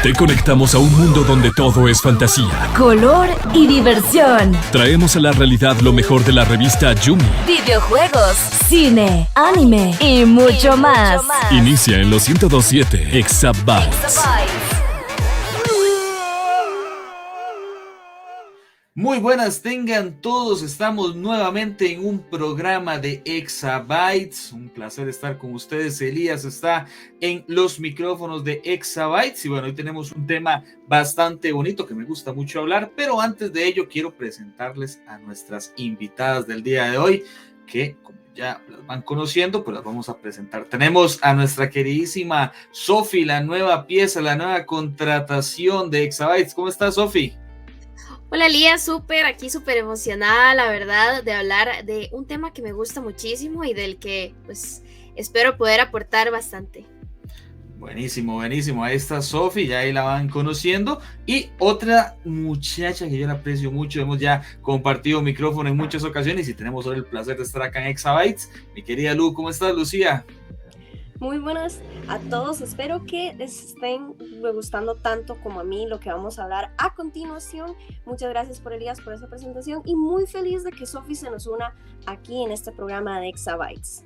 Te conectamos a un mundo donde todo es fantasía, color y diversión. Traemos a la realidad lo mejor de la revista Yumi. Videojuegos, cine, anime y mucho más. Inicia en los 102.7 Exabytes. Muy buenas tengan todos, estamos nuevamente en un programa de Exabytes. Un placer estar con ustedes. Elías está en los micrófonos de Exabytes y bueno, hoy tenemos un tema bastante bonito que me gusta mucho hablar, pero antes de ello quiero presentarles a nuestras invitadas del día de hoy, que como ya las van conociendo, pues las vamos a presentar. Tenemos a nuestra queridísima Sofi, la nueva pieza, la nueva contratación de Exabytes. ¿Cómo estás, Sofi? Hola Lía, aquí súper emocionada, la verdad, de hablar de un tema que me gusta muchísimo y del que pues espero poder aportar bastante. Buenísimo, buenísimo. Ahí está Sofi, ya ahí la van conociendo. Y otra muchacha que yo la aprecio mucho, hemos ya compartido micrófono en muchas ocasiones y tenemos hoy el placer de estar acá en Exabytes. Mi querida Lu, ¿cómo estás, Lucía? Muy buenas a todos, espero que les estén gustando tanto como a mí lo que vamos a hablar a continuación. Muchas gracias por Elías por esa presentación y muy feliz de que Sofi se nos una aquí en este programa de Exabytes.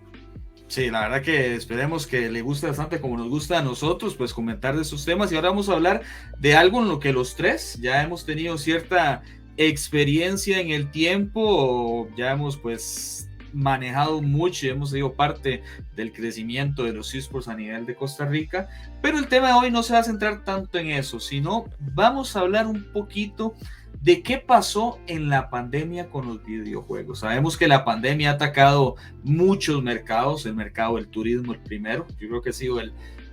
Sí, la verdad que esperemos que le guste bastante como nos gusta a nosotros, pues comentar de esos temas. Y ahora vamos a hablar de algo en lo que los tres ya hemos tenido cierta experiencia en el tiempo, ya hemos pues manejado mucho y hemos sido parte del crecimiento de los eSports a nivel de Costa Rica, pero el tema de hoy no se va a centrar tanto en eso, sino vamos a hablar un poquito de qué pasó en la pandemia con los videojuegos. Sabemos que la pandemia ha atacado muchos mercados, el mercado del turismo el primero, yo creo que ha sido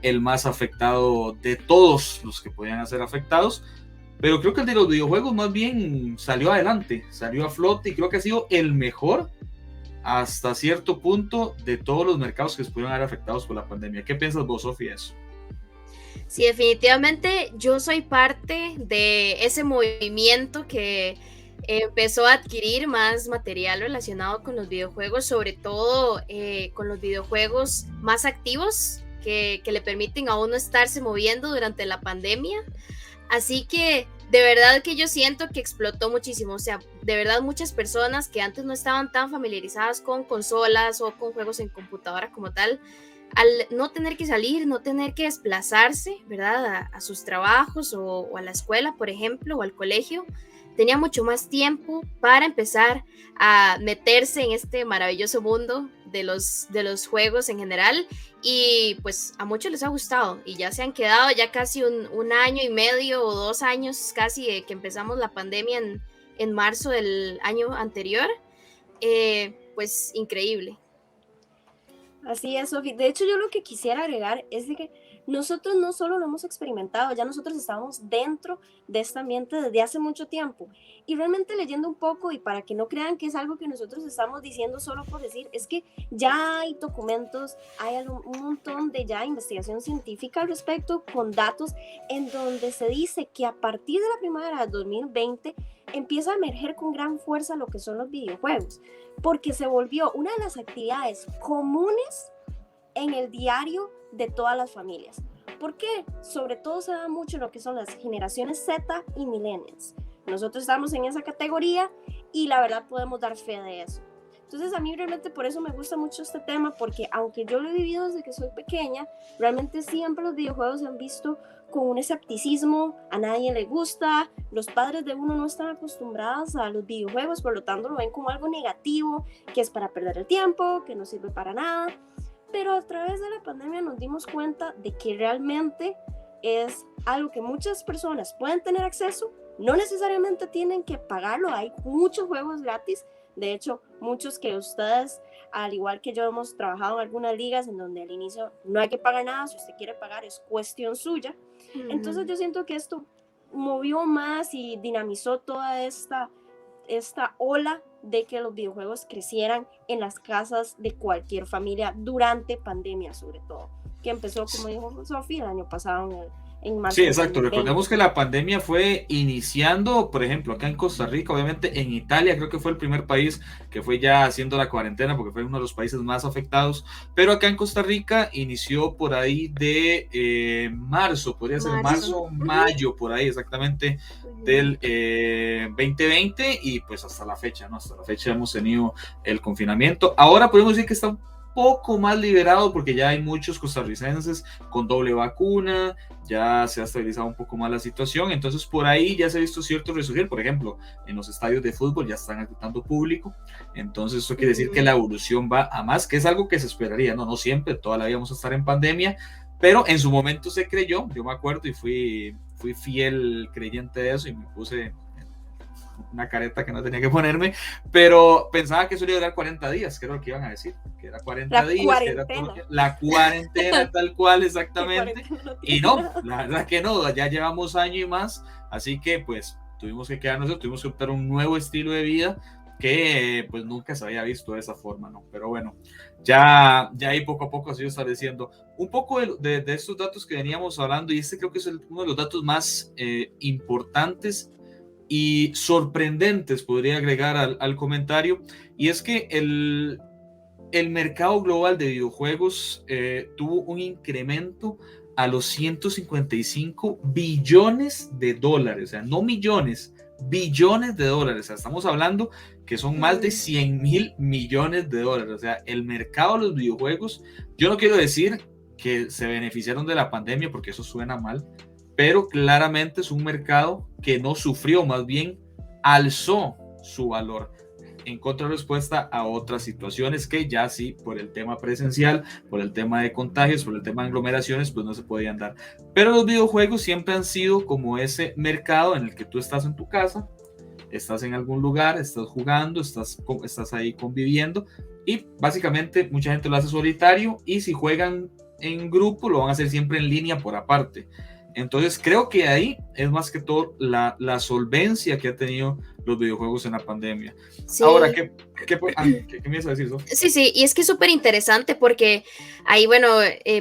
el más afectado de todos los que podían ser afectados, pero creo que el de los videojuegos más bien salió adelante, salió a flote y creo que ha sido el mejor hasta cierto punto de todos los mercados que se pudieron ver afectados por la pandemia. ¿Qué piensas vos, Sofía, de eso? Sí, definitivamente yo soy parte de ese movimiento que empezó a adquirir más material relacionado con los videojuegos, sobre todo con los videojuegos más activos que le permiten a uno estarse moviendo durante la pandemia. Así que de verdad que yo siento que explotó muchísimo, o sea, de verdad muchas personas que antes no estaban tan familiarizadas con consolas o con juegos en computadora como tal, al no tener que salir, no tener que desplazarse, ¿verdad? A sus trabajos o a la escuela, por ejemplo, o al colegio, tenía mucho más tiempo para empezar a meterse en este maravilloso mundo de los juegos en general y pues a muchos les ha gustado y ya se han quedado ya casi un año y medio o 2 años casi de que empezamos la pandemia en marzo del año anterior, pues increíble. Así es, Sofi. De hecho, yo lo que quisiera agregar es de que nosotros no solo lo hemos experimentado, ya nosotros estábamos dentro de este ambiente desde hace mucho tiempo. Y realmente leyendo un poco, y para que no crean que es algo que nosotros estamos diciendo solo por decir, es que ya hay documentos, hay un montón de ya investigación científica al respecto, con datos en donde se dice que a partir de la primavera del 2020 empieza a emerger con gran fuerza lo que son los videojuegos, porque se volvió una de las actividades comunes en el diario de todas las familias. ¿Por qué? Sobre todo se da mucho en lo que son las generaciones Z y millennials. Nosotros estamos en esa categoría y la verdad podemos dar fe de eso. Entonces a mí realmente por eso me gusta mucho este tema, porque aunque yo lo he vivido desde que soy pequeña, realmente siempre los videojuegos se han visto con un escepticismo, a nadie le gusta, los padres de uno no están acostumbrados a los videojuegos, por lo tanto lo ven como algo negativo, que es para perder el tiempo, que no sirve para nada. Pero a través de la pandemia nos dimos cuenta de que realmente es algo que muchas personas pueden tener acceso, no necesariamente tienen que pagarlo, hay muchos juegos gratis, de hecho muchos que ustedes, al igual que yo, hemos trabajado en algunas ligas en donde al inicio no hay que pagar nada, si usted quiere pagar es cuestión suya. Entonces yo siento que esto movió más y dinamizó toda esta ola de que los videojuegos crecieran en las casas de cualquier familia durante pandemia, sobre todo, que empezó, como dijo Sofía, el año pasado en marzo Sí, del exacto. 2020. Recordemos que la pandemia fue iniciando, por ejemplo, acá en Costa Rica, obviamente en Italia, creo que fue el primer país que fue ya haciendo la cuarentena porque fue uno de los países más afectados, pero acá en Costa Rica inició por ahí de marzo, podría ser Marzo. marzo, mayo, por ahí exactamente del 2020 y pues hasta la fecha, ¿no? Hasta la fecha hemos tenido el confinamiento. Ahora podemos decir que está un poco más liberado porque ya hay muchos costarricenses con doble vacuna, ya se ha estabilizado un poco más la situación, entonces por ahí ya se ha visto cierto resurgir, por ejemplo, en los estadios de fútbol ya están aceptando público, entonces eso quiere decir que la evolución va a más, que es algo que se esperaría, no siempre, toda la vida vamos a estar en pandemia, pero en su momento se creyó, yo me acuerdo y fui fiel creyente de eso y me puse una careta que no tenía que ponerme, pero pensaba que eso iba a durar 40 días, que era lo que iban a decir, que era 40 La días, cuarentena. que era todo, la cuarentena tal cual exactamente, y no, la verdad que no, ya llevamos año y más, así que pues tuvimos que quedarnos, tuvimos que optar un nuevo estilo de vida que pues nunca se había visto de esa forma, ¿no? Pero bueno, ya ahí poco a poco se ha ido estableciendo un poco de estos datos que veníamos hablando, y este creo que es uno de los datos más importantes y sorprendentes, podría agregar al comentario, y es que el mercado global de videojuegos tuvo un incremento a los 155 billones de dólares, o sea, no millones, billones de dólares, o sea, estamos hablando que son más de 100,000 millones de dólares, o sea, el mercado de los videojuegos, yo no quiero decir que se beneficiaron de la pandemia porque eso suena mal, pero claramente es un mercado que no sufrió, más bien alzó su valor en contrarrespuesta a otras situaciones que ya sí, por el tema presencial, por el tema de contagios, por el tema de aglomeraciones, pues no se podían dar. Pero los videojuegos siempre han sido como ese mercado en el que tú estás en tu casa, estás en algún lugar, estás jugando, estás ahí conviviendo, y básicamente mucha gente lo hace solitario, y si juegan en grupo lo van a hacer siempre en línea por aparte. Entonces creo que ahí es más que todo la solvencia que ha tenido los videojuegos en la pandemia. Sí. Ahora, ¿qué me ibas a decir, Sof? Sí, y es que es súper interesante porque ahí, bueno,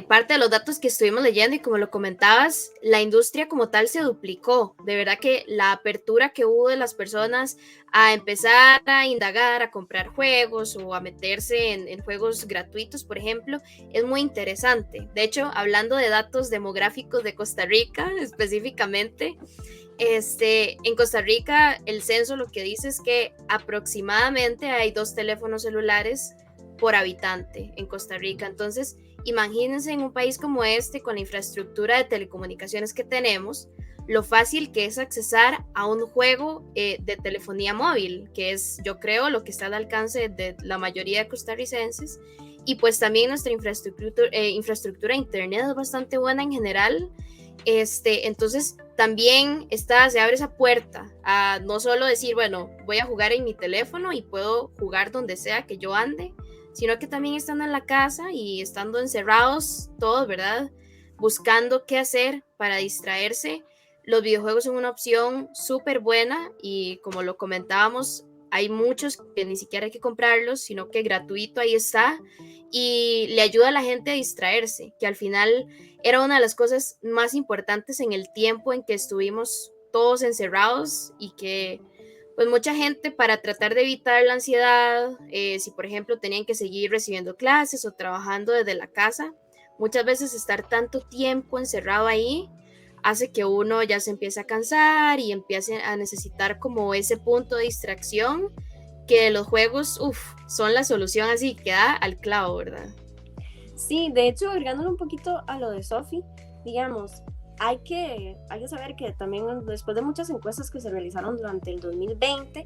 parte de los datos que estuvimos leyendo y como lo comentabas, la industria como tal se duplicó. De verdad que la apertura que hubo de las personas a empezar a indagar, a comprar juegos o a meterse en juegos gratuitos, por ejemplo, es muy interesante. De hecho, hablando de datos demográficos de Costa Rica específicamente, en Costa Rica el censo lo que dice es que aproximadamente hay 2 teléfonos celulares por habitante en Costa Rica. Entonces, imagínense en un país como este, con la infraestructura de telecomunicaciones que tenemos, lo fácil que es accesar a un juego de telefonía móvil, que es, yo creo, lo que está al alcance de la mayoría de costarricenses. Y pues también nuestra infraestructura de internet es bastante buena en general. Entonces también se abre esa puerta a no solo decir, bueno, voy a jugar en mi teléfono y puedo jugar donde sea que yo ande, sino que también estando en la casa y estando encerrados todos, ¿verdad? Buscando qué hacer para distraerse. Los videojuegos son una opción súper buena y como lo comentábamos, hay muchos que ni siquiera hay que comprarlos, sino que gratuito ahí está y le ayuda a la gente a distraerse, que al final era una de las cosas más importantes en el tiempo en que estuvimos todos encerrados y que pues mucha gente para tratar de evitar la ansiedad, si por ejemplo tenían que seguir recibiendo clases o trabajando desde la casa, muchas veces estar tanto tiempo encerrado ahí hace que uno ya se empiece a cansar y empiece a necesitar como ese punto de distracción, que los juegos son la solución, así que da al clavo, ¿verdad? Sí, de hecho, agregándole un poquito a lo de Sofi, digamos, hay que saber que también después de muchas encuestas que se realizaron durante el 2020,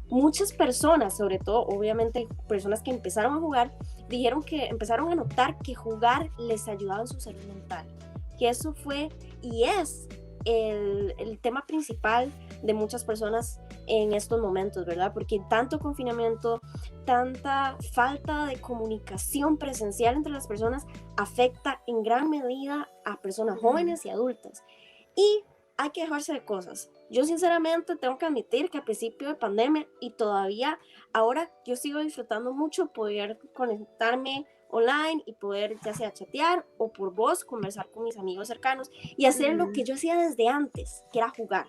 muchas personas, sobre todo obviamente personas que empezaron a jugar, dijeron que empezaron a notar que jugar les ayudaba en su salud mental, que eso fue y es el tema principal de muchas personas en estos momentos, ¿verdad? Porque tanto confinamiento, tanta falta de comunicación presencial entre las personas afecta en gran medida a personas jóvenes y adultas. Y hay que dejarse de cosas. Yo sinceramente tengo que admitir que al principio de pandemia y todavía ahora yo sigo disfrutando mucho poder conectarme online y poder ya sea chatear o por voz conversar con mis amigos cercanos y hacer lo que yo hacía desde antes, que era jugar.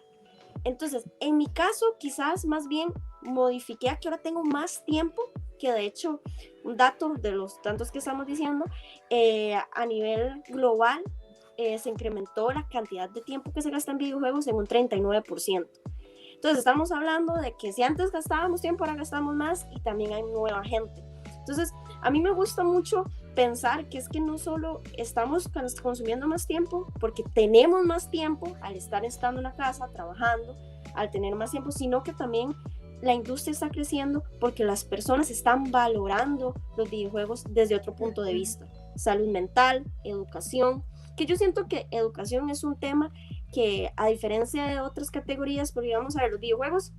Entonces, en mi caso, quizás más bien modifiqué a que ahora tengo más tiempo, que de hecho, un dato de los tantos que estamos diciendo, a nivel global, se incrementó la cantidad de tiempo que se gasta en videojuegos en un 39%. Entonces, estamos hablando de que si antes gastábamos tiempo, ahora gastamos más y también hay nueva gente. Entonces, a mí me gusta mucho pensar que es que no solo estamos consumiendo más tiempo, porque tenemos más tiempo al estar estando en la casa, trabajando, al tener más tiempo, sino que también la industria está creciendo porque las personas están valorando los videojuegos desde otro punto de vista. Salud mental, educación, que yo siento que educación es un tema que, a diferencia de otras categorías, porque vamos a ver los videojuegos,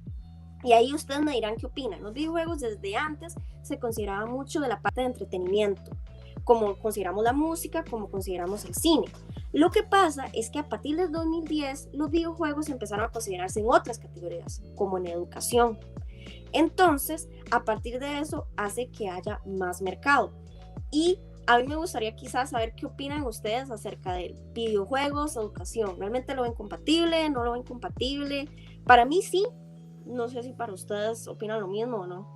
y ahí ustedes me dirán qué opinan. Los videojuegos desde antes se consideraba mucho de la parte de entretenimiento, como consideramos la música, como consideramos el cine. Lo que pasa es que a partir del 2010 los videojuegos empezaron a considerarse en otras categorías, como en educación. Entonces, a partir de eso hace que haya más mercado. Y a mí me gustaría quizás saber qué opinan ustedes acerca de videojuegos, educación. ¿Realmente lo ven compatible? ¿No lo ven compatible? Para mí sí. No sé si para ustedes opinan lo mismo o no.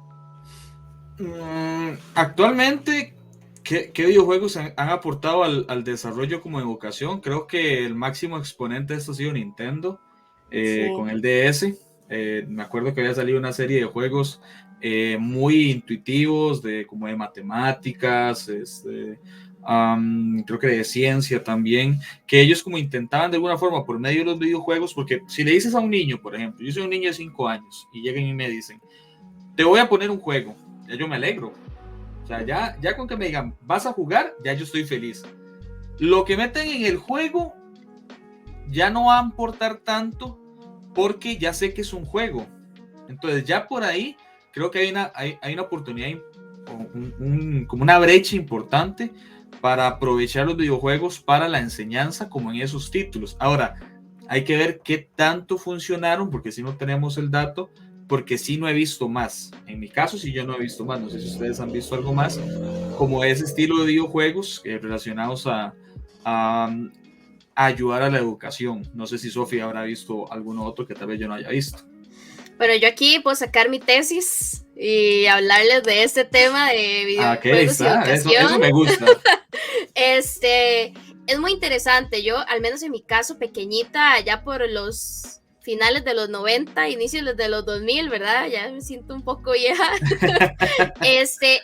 Actualmente, ¿qué videojuegos han aportado al desarrollo como educación? Creo que el máximo exponente de esto ha sido Nintendo, Sí. con el DS. Me acuerdo que había salido una serie de juegos muy intuitivos, como de matemáticas, creo que de ciencia también, que ellos como intentaban de alguna forma por medio de los videojuegos, porque si le dices a un niño, por ejemplo, yo soy un niño de 5 años y llegan y me dicen, te voy a poner un juego, ya yo me alegro. O sea, ya con que me digan, vas a jugar, ya yo estoy feliz. Lo que meten en el juego ya no va a importar tanto porque ya sé que es un juego. Entonces ya por ahí creo que hay una oportunidad, como una brecha importante para aprovechar los videojuegos para la enseñanza como en esos títulos. Ahora, hay que ver qué tanto funcionaron, porque si no tenemos el dato, porque sí no he visto más. En mi caso, sí yo no he visto más. No sé si ustedes han visto algo más como ese estilo de videojuegos relacionados a ayudar a la educación. No sé si Sofía habrá visto alguno otro que tal vez yo no haya visto. Bueno, yo aquí puedo sacar mi tesis y hablarles de este tema de videojuegos y educación. Eso me gusta. Es muy interesante. Yo, al menos en mi caso, pequeñita, allá por los finales de los 90, inicios de los 2000, ¿verdad? Ya me siento un poco vieja.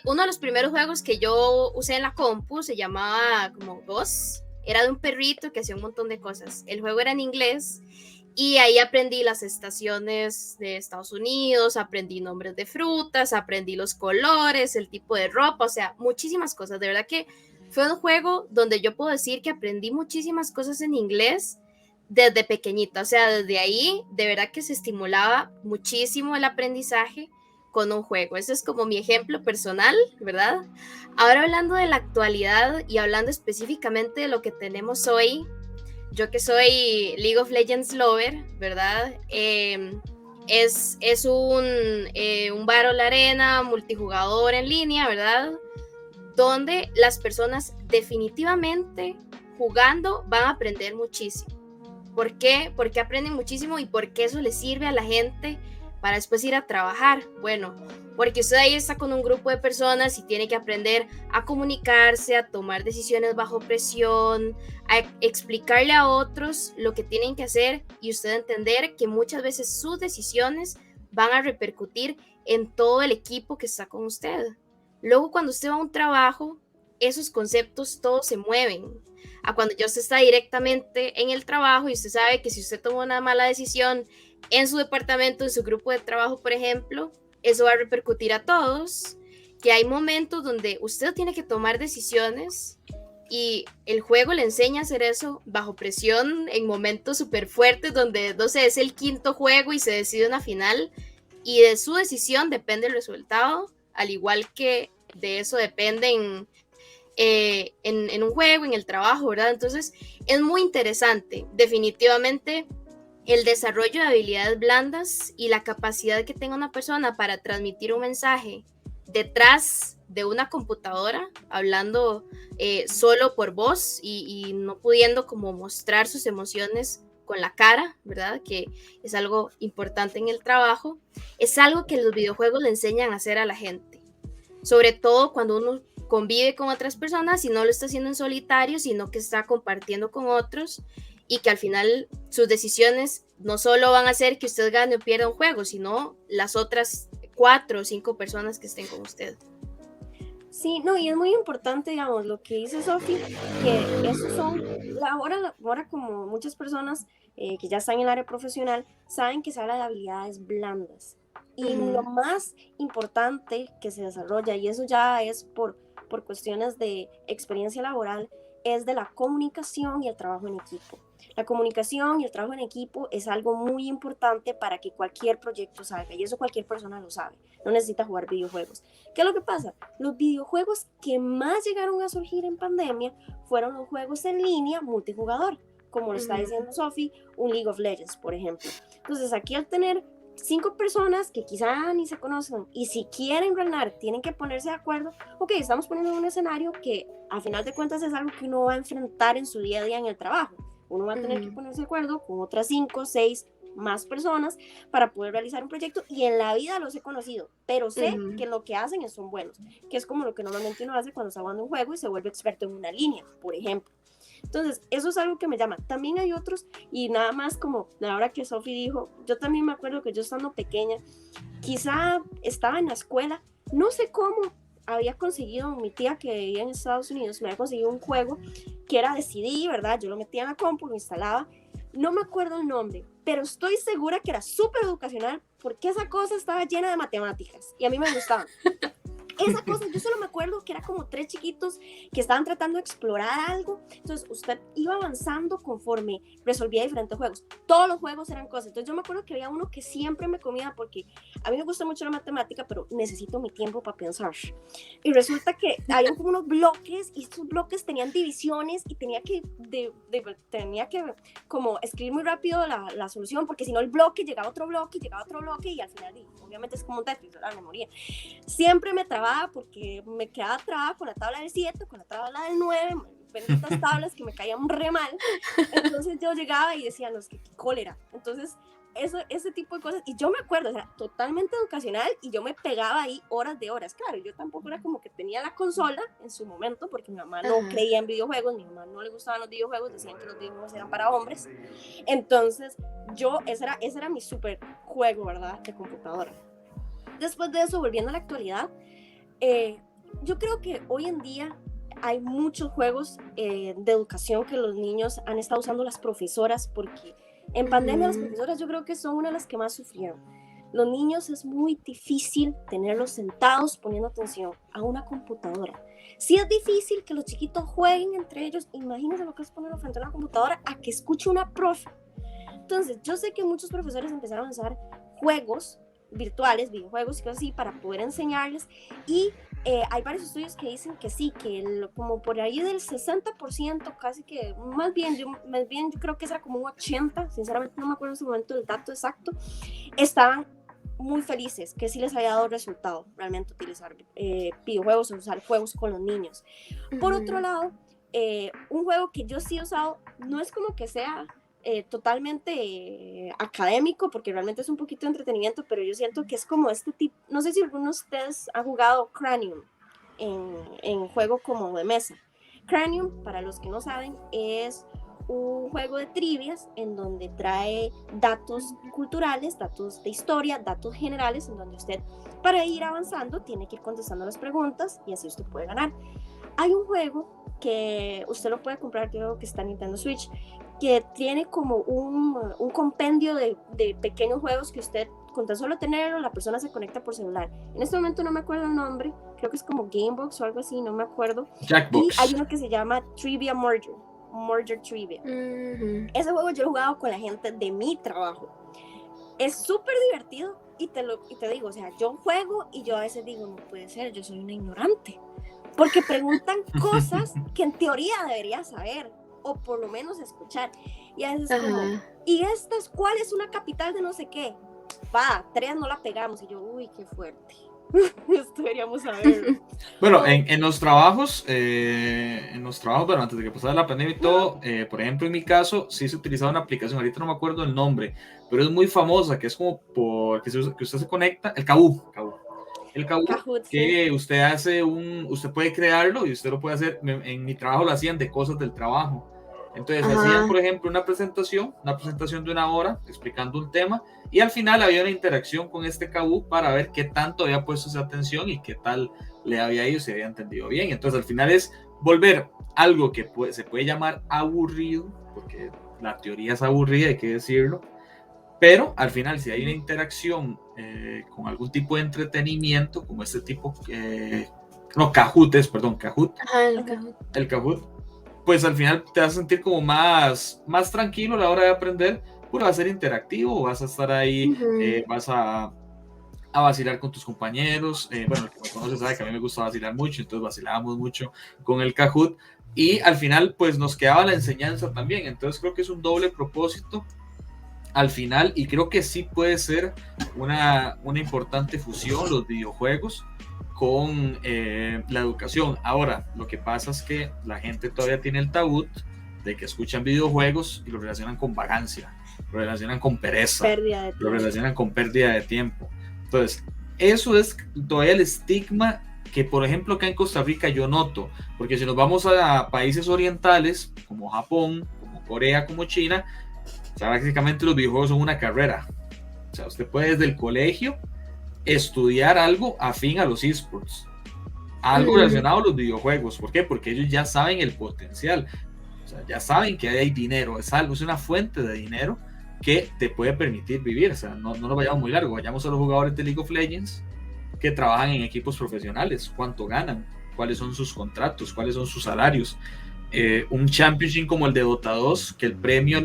Uno de los primeros juegos que yo usé en la compu se llamaba como Ghost. Era de un perrito que hacía un montón de cosas. El juego era en inglés y ahí aprendí las estaciones de Estados Unidos, aprendí nombres de frutas, aprendí los colores, el tipo de ropa, o sea, muchísimas cosas. De verdad que fue un juego donde yo puedo decir que aprendí muchísimas cosas en inglés desde pequeñita. O sea, desde ahí de verdad que se estimulaba muchísimo el aprendizaje con un juego. Ese es como mi ejemplo personal, ¿verdad? Ahora hablando de la actualidad y hablando específicamente de lo que tenemos hoy, yo que soy League of Legends lover, ¿verdad? Es un Battle Arena multijugador en línea, ¿verdad? Donde las personas definitivamente jugando van a aprender muchísimo. ¿Por qué? Porque aprenden muchísimo y porque eso les sirve a la gente para después ir a trabajar. Bueno, porque usted ahí está con un grupo de personas y tiene que aprender a comunicarse, a tomar decisiones bajo presión, a explicarle a otros lo que tienen que hacer y usted entender que muchas veces sus decisiones van a repercutir en todo el equipo que está con usted. Luego, cuando usted va a un trabajo, esos conceptos todos se mueven. A cuando ya usted está directamente en el trabajo y usted sabe que si usted toma una mala decisión en su departamento, en su grupo de trabajo, por ejemplo, eso va a repercutir a todos, que hay momentos donde usted tiene que tomar decisiones y el juego le enseña a hacer eso bajo presión en momentos súper fuertes donde, no sé, es el quinto juego y se decide una final y de su decisión depende el resultado, al igual que de eso dependen en un juego, en el trabajo, ¿verdad? Entonces es muy interesante, definitivamente el desarrollo de habilidades blandas y la capacidad que tenga una persona para transmitir un mensaje detrás de una computadora, hablando solo por voz y no pudiendo como mostrar sus emociones con la cara, ¿verdad? Que es algo importante en el trabajo. Es algo que los videojuegos le enseñan a hacer a la gente, sobre todo cuando uno convive con otras personas y no lo está haciendo en solitario, sino que está compartiendo con otros, y que al final sus decisiones no solo van a hacer que usted gane o pierda un juego, sino las otras 4 o 5 personas que estén con usted. Sí, no, y es muy importante, digamos, lo que dice Sofi, que esos son, ahora como muchas personas que ya están en el área profesional, saben que se habla de habilidades blandas. Y lo más importante que se desarrolla, y eso ya es por cuestiones de experiencia laboral, es de la comunicación y el trabajo en equipo. La comunicación y el trabajo en equipo es algo muy importante para que cualquier proyecto salga, y eso cualquier persona lo sabe. No necesita jugar videojuegos. ¿Qué es lo que pasa? Los videojuegos que más llegaron a surgir en pandemia fueron los juegos en línea multijugador, como lo está diciendo Sofi, un League of Legends, por ejemplo. Entonces, aquí al tener 5 personas que quizá ni se conocen y si quieren ganar tienen que ponerse de acuerdo, ok, estamos poniendo un escenario que a final de cuentas es algo que uno va a enfrentar en su día a día en el trabajo. Uno va a tener que ponerse de acuerdo con otras 5, 6 más personas para poder realizar un proyecto, y en la vida los he conocido, pero sé que lo que hacen son buenos, que es como lo que normalmente uno hace cuando está jugando un juego y se vuelve experto en una línea, por ejemplo. Entonces, eso es algo que me llama. También hay otros, y nada más como ahora que Sofi dijo, yo también me acuerdo que yo estando pequeña, quizá estaba en la escuela, no sé cómo había conseguido, mi tía que vivía en Estados Unidos, me había conseguido un juego que era de CD, ¿verdad? Yo lo metía en la compu, lo instalaba, no me acuerdo el nombre, pero estoy segura que era súper educacional porque esa cosa estaba llena de matemáticas y a mí me gustaba. Esa cosa, yo solo me acuerdo que era como 3 chiquitos que estaban tratando de explorar algo, entonces usted iba avanzando conforme resolvía diferentes juegos. Todos los juegos eran cosas, entonces yo me acuerdo que había uno que siempre me comía porque a mí me gusta mucho la matemática, pero necesito mi tiempo para pensar. Y resulta que había como unos bloques y estos bloques tenían divisiones y tenía que como escribir muy rápido la solución, porque si no el bloque llegaba a otro bloque y al final obviamente es como un Tetris, ¿verdad? Me moría. Siempre me trababa porque me quedaba trabada con la tabla del 7, con la tabla del 9, benditas tablas que me caían re mal. Entonces yo llegaba y decía, no, es que qué cólera. Entonces ese tipo de cosas, y yo me acuerdo, o sea, totalmente educacional, y yo me pegaba ahí horas de horas. Claro, yo tampoco era como que tenía la consola en su momento, porque mi mamá no creía en videojuegos, mi mamá no le gustaban los videojuegos, decían que los videojuegos eran para hombres. Entonces ese era mi super juego, ¿verdad?, de computadora. Después de eso, volviendo a la actualidad, yo creo que hoy en día hay muchos juegos de educación que los niños han estado usando, las profesoras, porque en pandemia las profesoras yo creo que son una de las que más sufrieron. Los niños es muy difícil tenerlos sentados poniendo atención a una computadora. Sí es difícil que los chiquitos jueguen entre ellos, imagínense lo que es ponerlo frente a una computadora a que escuche una profe. Entonces yo sé que muchos profesores empezaron a usar juegos virtuales, videojuegos y cosas así para poder enseñarles, y hay varios estudios que dicen que sí, que como por ahí del 60%, casi que más bien yo creo que era como un 80%, sinceramente no me acuerdo en ese momento el dato exacto, estaban muy felices, que sí les había dado resultado realmente utilizar videojuegos o usar juegos con los niños. Por otro lado, un juego que yo sí he usado, no es como que sea totalmente académico, porque realmente es un poquito de entretenimiento, pero yo siento que es como este tipo, no sé si alguno de ustedes ha jugado Cranium en juego como de mesa. Cranium, para los que no saben, es un juego de trivias en donde trae datos culturales, datos de historia, datos generales, en donde usted, para ir avanzando, tiene que ir contestando las preguntas y así usted puede ganar. Hay un juego que usted lo puede comprar, creo que está en Nintendo Switch, que tiene como un compendio de pequeños juegos que usted, con tan solo tenerlo, la persona se conecta por celular. En este momento no me acuerdo el nombre, creo que es como Gamebox o algo así, no me acuerdo. Jackbox. Y hay uno que se llama Trivia Murder Trivia. Ese juego yo lo he jugado con la gente de mi trabajo. Es súper divertido y te digo, o sea, yo juego y yo a veces digo, no puede ser, yo soy una ignorante. Porque preguntan cosas que en teoría debería saber, o por lo menos escuchar. Y a veces como, ¿y cuál es una capital de no sé qué? Va, 3 no la pegamos. Y yo, uy, qué fuerte. Esto deberíamos saberlo. Bueno, en los trabajos, bueno, antes de que pasara la pandemia y todo, por ejemplo, en mi caso, sí se utilizaba una aplicación, ahorita no me acuerdo el nombre, pero es muy famosa, que es como que usted se conecta, el Kahoot, Kahoot, sí. que usted puede crearlo y usted lo puede hacer, en mi trabajo lo hacían de cosas del trabajo. Entonces hacían, por ejemplo, una presentación de 1 hora explicando un tema y al final había una interacción con este Kahoot para ver qué tanto había puesto esa atención y qué tal le había ido, si había entendido bien. Entonces al final es volver algo que se puede llamar aburrido, porque la teoría es aburrida, hay que decirlo, pero al final si hay una interacción con algún tipo de entretenimiento, como este tipo, Kahoot, el Kahoot, pues al final te vas a sentir como más tranquilo a la hora de aprender, pues va a ser interactivo, vas a estar ahí, vas a vacilar con tus compañeros, bueno, el que me conoce sabe que a mí me gusta vacilar mucho, entonces vacilábamos mucho con el Kahoot, y al final pues nos quedaba la enseñanza también, entonces creo que es un doble propósito al final, y creo que sí puede ser una importante fusión los videojuegos con la educación. Ahora, lo que pasa es que la gente todavía tiene el tabú de que escuchan videojuegos y lo relacionan con vagancia, lo relacionan con pereza, lo relacionan con pérdida de tiempo. Entonces, eso es todavía el estigma que, por ejemplo, acá en Costa Rica yo noto, porque si nos vamos a países orientales, como Japón, como Corea, como China, o sea, básicamente los videojuegos son una carrera. O sea, usted puede desde el colegio estudiar algo afín a los esports, algo relacionado a los videojuegos. ¿Por qué? Porque ellos ya saben el potencial, o sea, ya saben que hay dinero, es una fuente de dinero que te puede permitir vivir. O sea, no nos vayamos muy largo, vayamos a los jugadores de League of Legends que trabajan en equipos profesionales, cuánto ganan, cuáles son sus contratos, cuáles son sus salarios. Un championship como el de Dota 2, que el prize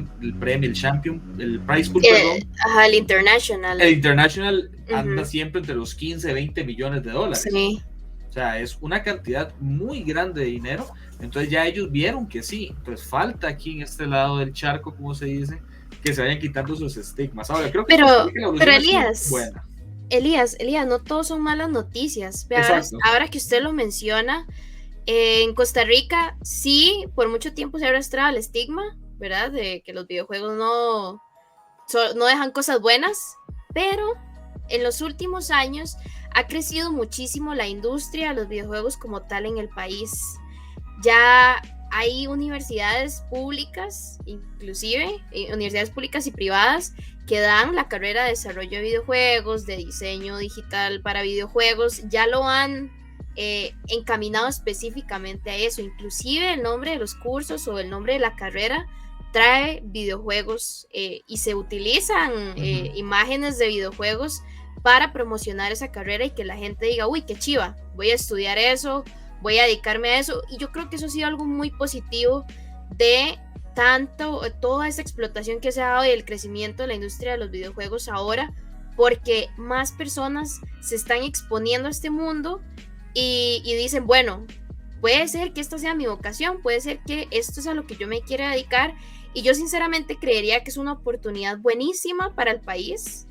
pool, el International. El International anda siempre entre los 15 y 20 millones de dólares. Sí. O sea, es una cantidad muy grande de dinero. Entonces ya ellos vieron que sí. Entonces falta aquí en este lado del charco, como se dice, que se vayan quitando sus estigmas. Ahora, creo que pero Elías, no todos son malas noticias. Ahora que usted lo menciona, en Costa Rica sí, por mucho tiempo se ha arrastrado el estigma, ¿verdad? De que los videojuegos no dejan cosas buenas, pero en los últimos años ha crecido muchísimo la industria de los videojuegos como tal en el país. Ya hay universidades públicas, inclusive universidades públicas y privadas, que dan la carrera de desarrollo de videojuegos, de diseño digital para videojuegos, ya lo han encaminado específicamente a eso. Inclusive el nombre de los cursos o el nombre de la carrera trae videojuegos y se utilizan imágenes de videojuegos para promocionar esa carrera y que la gente diga, uy, qué chiva, voy a estudiar eso, voy a dedicarme a eso. Y yo creo que eso ha sido algo muy positivo de toda esa explotación que se ha dado y el crecimiento de la industria de los videojuegos ahora, porque más personas se están exponiendo a este mundo y dicen, bueno, puede ser que esta sea mi vocación, puede ser que esto es a lo que yo me quiera dedicar, y yo sinceramente creería que es una oportunidad buenísima para el país,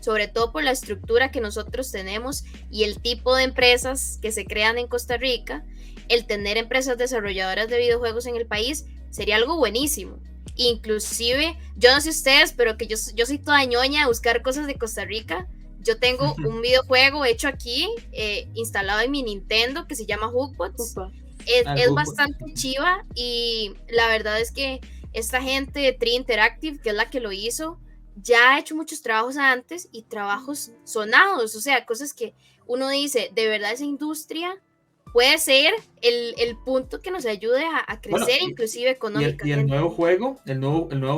sobre todo por la estructura que nosotros tenemos y el tipo de empresas que se crean en Costa Rica. El tener empresas desarrolladoras de videojuegos en el país sería algo buenísimo. Inclusive, yo no sé ustedes, pero que yo soy toda ñoña a buscar cosas de Costa Rica. Yo tengo un videojuego hecho aquí, instalado en mi Nintendo, que se llama Hookbots. Es bastante chiva, y la verdad es que esta gente de Tree Interactive, que es la que lo hizo, ya ha hecho muchos trabajos antes y trabajos sonados, o sea, cosas que uno dice, de verdad esa industria puede ser el punto que nos ayude a crecer, inclusive económicamente. Y el nuevo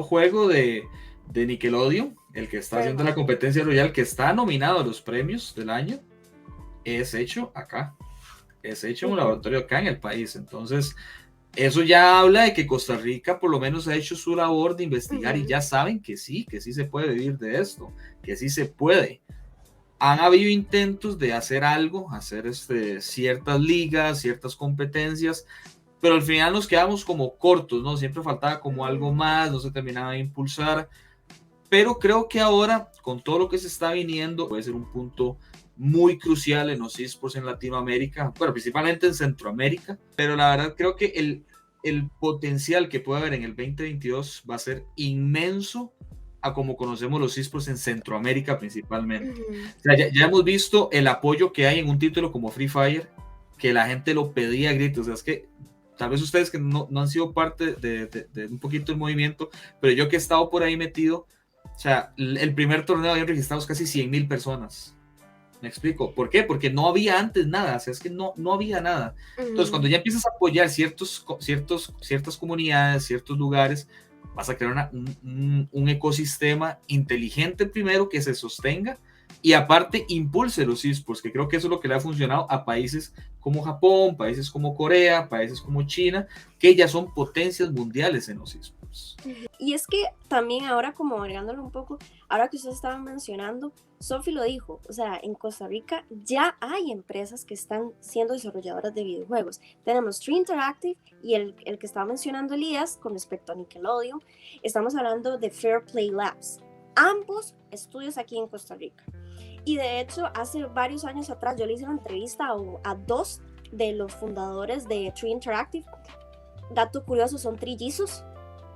juego de Nickelodeon, el que está haciendo la competencia royal, que está nominado a los premios del año, es hecho acá, es hecho en un laboratorio acá en el país. Entonces eso ya habla de que Costa Rica por lo menos ha hecho su labor de investigar, y ya saben que sí se puede vivir de esto, que sí se puede. Han habido intentos de hacer algo, hacer ciertas ligas, ciertas competencias, pero al final nos quedamos como cortos, ¿no? Siempre faltaba como algo más, no se terminaba de impulsar. Pero creo que ahora, con todo lo que se está viniendo, puede ser un punto muy crucial en los esports en Latinoamérica, bueno, principalmente en Centroamérica, pero la verdad creo que el potencial que puede haber en el 2022 va a ser inmenso a como conocemos los esports en Centroamérica principalmente. O sea, ya hemos visto el apoyo que hay en un título como Free Fire, que la gente lo pedía a gritos. O sea, es que tal vez ustedes que no han sido parte de un poquito el movimiento, pero yo que he estado por ahí metido, o sea, el primer torneo habían registrados casi 100,000 personas. ¿Me explico? ¿Por qué? Porque no había antes nada, o sea, es que no había nada. Entonces, cuando ya empiezas a apoyar ciertas comunidades, ciertos lugares, vas a crear un ecosistema inteligente primero que se sostenga y aparte impulse los esports, que creo que eso es lo que le ha funcionado a países como Japón, países como Corea, países como China, que ya son potencias mundiales en los esports. Y es que también ahora, como agregándolo un poco, ahora que ustedes estaban mencionando, Sofi lo dijo, o sea, en Costa Rica ya hay empresas que están siendo desarrolladoras de videojuegos. Tenemos Tree Interactive y el que estaba mencionando Elías con respecto a Nickelodeon, estamos hablando de Fair Play Labs. Ambos estudios aquí en Costa Rica. Y de hecho, hace varios años atrás yo le hice una entrevista a 2 de los fundadores de Tree Interactive. Dato curioso, son trillizos,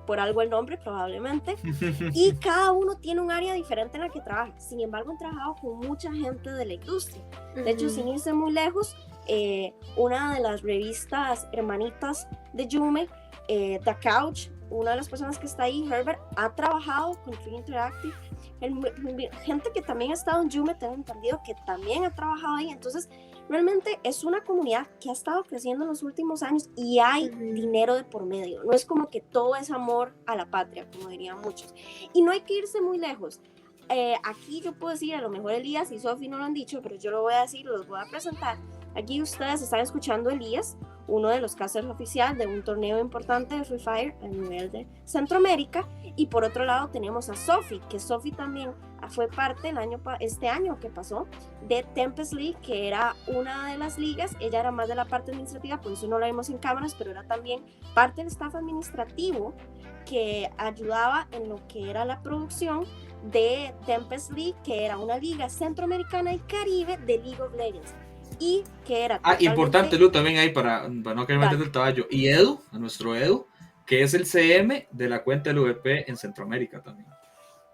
por algo el nombre probablemente, y cada uno tiene un área diferente en la que trabaja. Sin embargo, han trabajado con mucha gente de la industria. De hecho, sin irse muy lejos, una de las revistas hermanitas de Yume, The Couch, una de las personas que está ahí, Herbert, ha trabajado con Tree Interactive. Gente que también ha estado en Yume, tengo entendido que también ha trabajado ahí. Entonces, realmente es una comunidad que ha estado creciendo en los últimos años y hay dinero de por medio. No es como que todo es amor a la patria, como dirían muchos. Y no hay que irse muy lejos. Aquí yo puedo decir, a lo mejor Elías y Sofi no lo han dicho, pero yo lo voy a decir, los voy a presentar. Aquí ustedes están escuchando a Elías, uno de los casters oficiales de un torneo importante de Free Fire a nivel de Centroamérica, y por otro lado tenemos a Sofi, que Sofi también fue parte este año que pasó de Tempest League, que era una de las ligas. Ella era más de la parte administrativa, por eso no la vimos en cámaras, pero era también parte del staff administrativo que ayudaba en lo que era la producción de Tempest League, que era una liga centroamericana y caribe de League of Legends. Y que era importante, Lu, también ahí para no caer metiendo el caballo. Y Edu, a nuestro Edu, que es el CM de la cuenta LVP en Centroamérica también.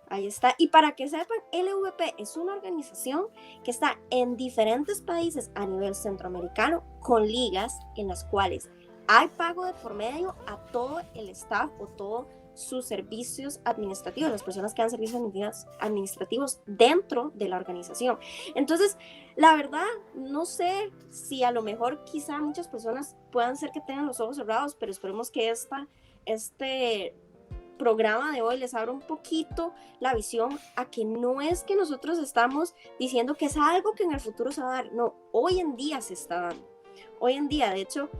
Ahí está. Y para que sepan, LVP es una organización que está en diferentes países a nivel centroamericano con ligas en las cuales hay pago de por medio a todo el staff o todos sus servicios administrativos, las personas que dan servicios administrativos dentro de la organización. Entonces, la verdad, no sé si a lo mejor quizá muchas personas puedan ser que tengan los ojos cerrados, pero esperemos que este programa de hoy les abra un poquito la visión a que no es que nosotros estamos diciendo que es algo que en el futuro se va a dar, no, hoy en día se está dando. Hoy en día, de hecho,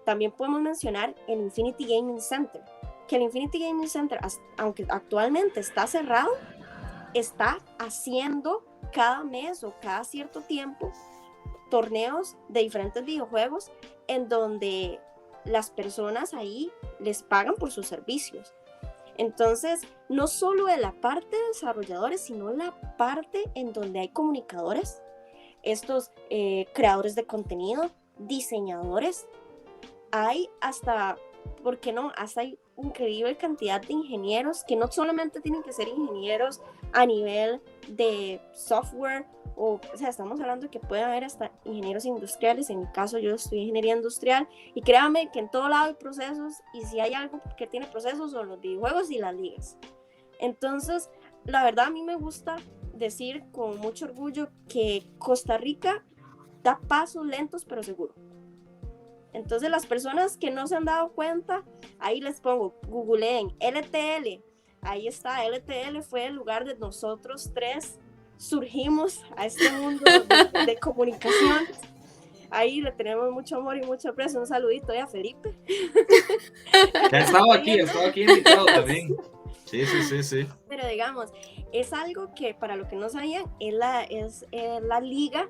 también podemos mencionar el Infinity Gaming Center, que el Infinity Gaming Center, aunque actualmente está cerrado, está haciendo cada mes o cada cierto tiempo torneos de diferentes videojuegos en donde las personas ahí les pagan por sus servicios. Entonces, no solo de la parte de desarrolladores, sino la parte en donde hay comunicadores, estos creadores de contenido, diseñadores, hay hasta, ¿por qué no? Hasta hay increíble cantidad de ingenieros que no solamente tienen que ser ingenieros a nivel de software, o sea, estamos hablando de que pueden haber hasta ingenieros industriales. En mi caso, yo estudié ingeniería industrial y créanme que en todo lado hay procesos, y si hay algo que tiene procesos son los videojuegos y las ligas. Entonces, la verdad a mí me gusta decir con mucho orgullo que Costa Rica da pasos lentos pero seguros. Entonces, las personas que no se han dado cuenta, ahí les pongo, googleen LTL, ahí está, LTL fue el lugar de nosotros 3 surgimos a este mundo de comunicación. Ahí le tenemos mucho amor y mucho aprecio. Un saludito a Felipe. Ya estaba aquí invitado también. Sí. Pero digamos, es algo que para lo que no sabían, es la liga,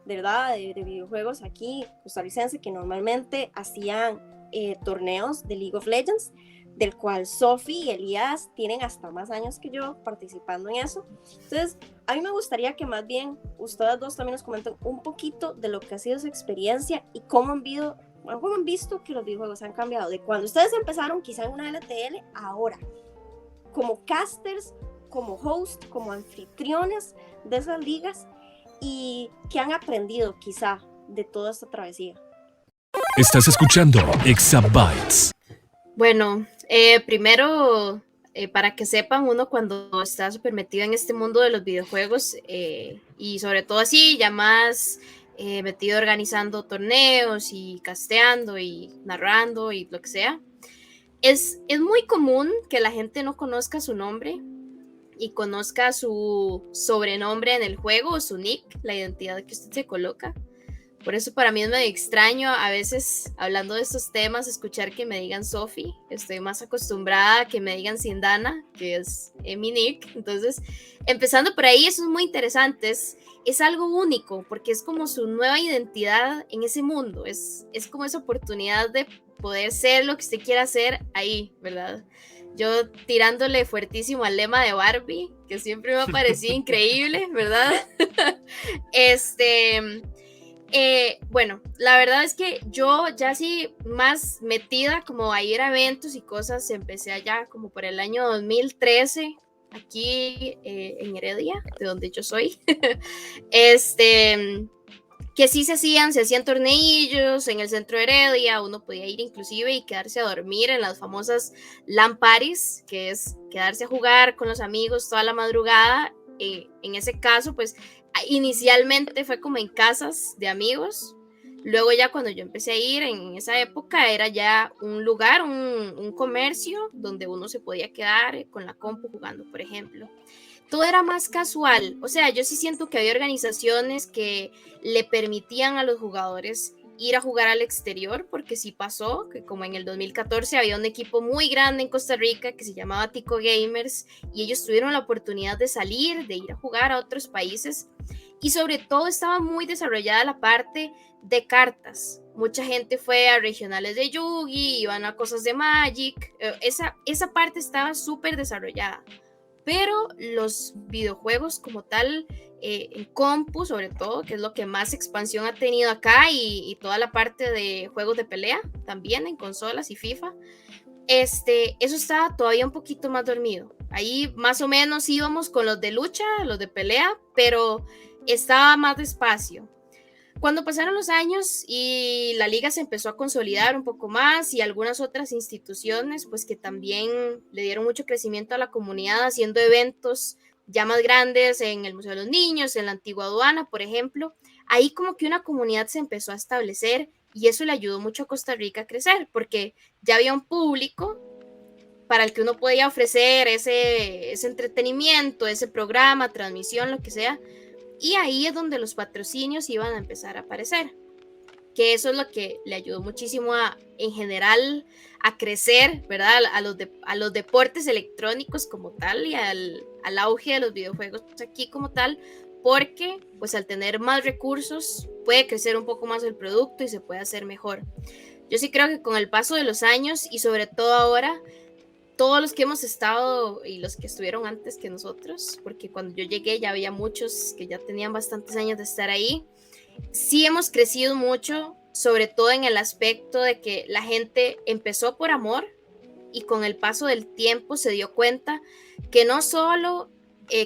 de verdad, de videojuegos aquí costarricense, que normalmente hacían torneos de League of Legends, del cual Sophie y Elías tienen hasta más años que yo participando en eso. Entonces, a mí me gustaría que más bien ustedes dos también nos comenten un poquito de lo que ha sido su experiencia y cómo han visto que los videojuegos han cambiado de cuando ustedes empezaron quizá en una LTL ahora, como casters, como host, como anfitriones de esas ligas, y qué han aprendido quizá de toda esta travesía. Estás escuchando Exabytes. Bueno, primero, para que sepan, uno cuando está súper metido en este mundo de los videojuegos, y sobre todo así, ya más metido organizando torneos y casteando y narrando y lo que sea, es muy común que la gente no conozca su nombre y conozca su sobrenombre en el juego o su nick, la identidad que usted se coloca. Por eso para mí es medio extraño a veces, hablando de estos temas, escuchar que me digan Sophie. Estoy más acostumbrada a que me digan Sindana, que es mi nick. Entonces, empezando por ahí, eso es muy interesante. Es algo único, porque es como su nueva identidad en ese mundo. Es como esa oportunidad de poder ser lo que usted quiera hacer ahí, ¿verdad? Yo tirándole fuertísimo al lema de Barbie, que siempre me ha parecido increíble, ¿verdad? Bueno, la verdad es que yo ya así más metida como a ir a eventos y cosas, empecé allá como por el año 2013, aquí en Heredia, de donde yo soy, que sí se hacían torneillos en el centro de Heredia, uno podía ir inclusive y quedarse a dormir en las famosas LAN parties, que es quedarse a jugar con los amigos toda la madrugada. En ese caso, pues inicialmente fue como en casas de amigos, luego ya cuando yo empecé a ir en esa época era ya un lugar, un comercio donde uno se podía quedar con la compu jugando, por ejemplo. Todo era más casual, o sea, yo sí siento que había organizaciones que le permitían a los jugadores ir a jugar al exterior, porque sí pasó, que como en el 2014 había un equipo muy grande en Costa Rica que se llamaba Tico Gamers y ellos tuvieron la oportunidad de salir, de ir a jugar a otros países y sobre todo estaba muy desarrollada la parte de cartas. Mucha gente fue a regionales de Yugi, iban a cosas de Magic, esa parte estaba súper desarrollada. Pero los videojuegos como tal, en compu sobre todo, que es lo que más expansión ha tenido acá, y toda la parte de juegos de pelea también en consolas y FIFA, eso estaba todavía un poquito más dormido. Ahí más o menos íbamos con los de lucha, los de pelea, pero estaba más despacio. Cuando pasaron los años y la liga se empezó a consolidar un poco más y algunas otras instituciones pues que también le dieron mucho crecimiento a la comunidad haciendo eventos ya más grandes en el Museo de los Niños, en la antigua aduana, por ejemplo, ahí como que una comunidad se empezó a establecer y eso le ayudó mucho a Costa Rica a crecer porque ya había un público para el que uno podía ofrecer ese entretenimiento, ese programa, transmisión, lo que sea. Y ahí es donde los patrocinios iban a empezar a aparecer, que eso es lo que le ayudó muchísimo en general a crecer, ¿verdad? A los deportes electrónicos como tal y al auge de los videojuegos aquí como tal, porque pues al tener más recursos puede crecer un poco más el producto y se puede hacer mejor. Yo sí creo que con el paso de los años y sobre todo ahora, todos los que hemos estado y los que estuvieron antes que nosotros, porque cuando yo llegué ya había muchos que ya tenían bastantes años de estar ahí, sí hemos crecido mucho, sobre todo en el aspecto de que la gente empezó por amor y con el paso del tiempo se dio cuenta que no solo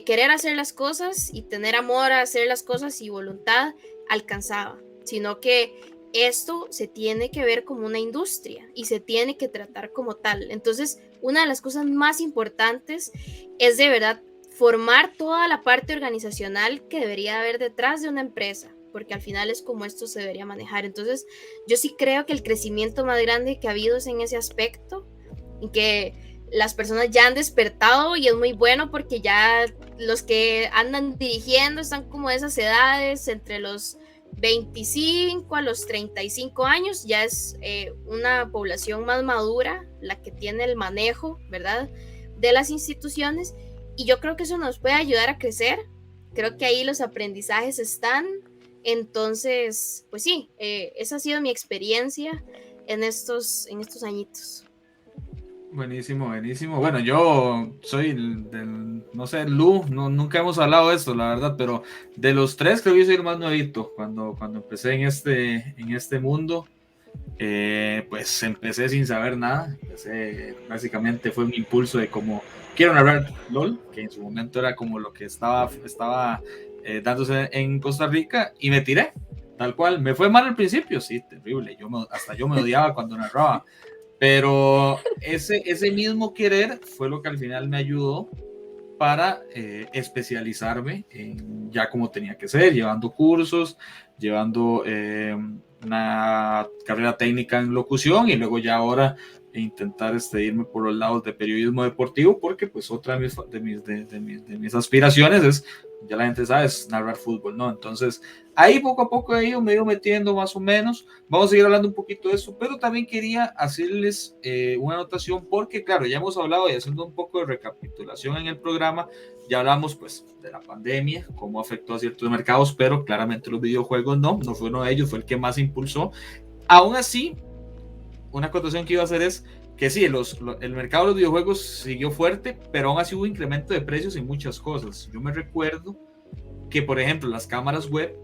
querer hacer las cosas y tener amor a hacer las cosas y voluntad alcanzaba, sino que esto se tiene que ver como una industria y se tiene que tratar como tal. Entonces, una de las cosas más importantes es de verdad formar toda la parte organizacional que debería haber detrás de una empresa, porque al final es como esto se debería manejar. Entonces, yo sí creo que el crecimiento más grande que ha habido es en ese aspecto, en que las personas ya han despertado y es muy bueno porque ya los que andan dirigiendo están como de esas edades, entre los 25 a los 35 años, ya es una población más madura la que tiene el manejo, ¿verdad?, de las instituciones, y yo creo que eso nos puede ayudar a crecer. Creo que ahí los aprendizajes están. Entonces, pues sí, esa ha sido mi experiencia en estos añitos. Buenísimo, buenísimo. Bueno, yo soy no sé, Lu, nunca hemos hablado de esto, la verdad, pero de los tres creo que yo soy el más nuevito. Cuando empecé en este mundo, pues empecé sin saber nada. Básicamente fue un impulso de como, quiero narrar LOL, que en su momento era como lo que estaba dándose en Costa Rica, y me tiré, tal cual. Me fue mal al principio, sí, terrible. Hasta yo me odiaba cuando narraba. Pero ese mismo querer fue lo que al final me ayudó para especializarme en ya como tenía que ser, llevando cursos, llevando una carrera técnica en locución y luego ya ahora intentar irme por los lados de periodismo deportivo, porque pues otra de mis aspiraciones es, ya la gente sabe, es narrar fútbol, ¿no? Entonces ahí poco a poco me he ido metiendo más o menos. Vamos a seguir hablando un poquito de eso, pero también quería hacerles una anotación porque claro, ya hemos hablado y haciendo un poco de recapitulación en el programa, ya hablamos pues de la pandemia, cómo afectó a ciertos mercados, pero claramente los videojuegos no fue uno de ellos, fue el que más impulsó. Aún así, una acotación que iba a hacer es que sí, el mercado de los videojuegos siguió fuerte, pero aún así hubo incremento de precios en muchas cosas. Yo me recuerdo que, por ejemplo, las cámaras web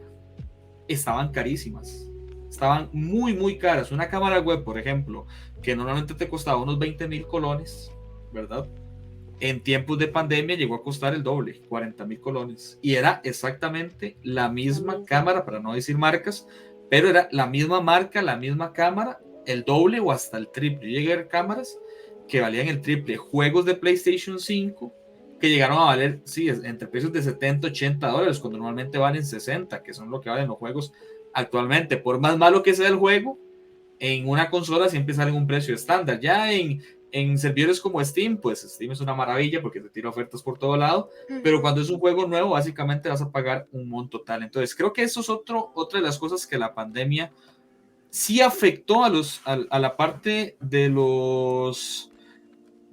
estaban carísimas, estaban muy, muy caras. Una cámara web, por ejemplo, que normalmente te costaba unos 20,000 colones, ¿verdad? En tiempos de pandemia llegó a costar el doble, 40,000 colones. Y era exactamente la misma cámara, para no decir marcas, pero era la misma marca, la misma cámara, el doble o hasta el triple. Yo llegué a ver cámaras que valían el triple, juegos de PlayStation 5 que llegaron a valer, sí, entre precios de 70, 80 dólares, cuando normalmente valen 60, que son lo que valen los juegos actualmente. Por más malo que sea el juego, en una consola siempre sale un precio estándar. Ya en servidores como Steam, pues Steam es una maravilla porque te tira ofertas por todo lado, pero cuando es un juego nuevo, básicamente vas a pagar un monto total. Entonces, creo que eso es otra de las cosas que la pandemia sí afectó a la parte de los,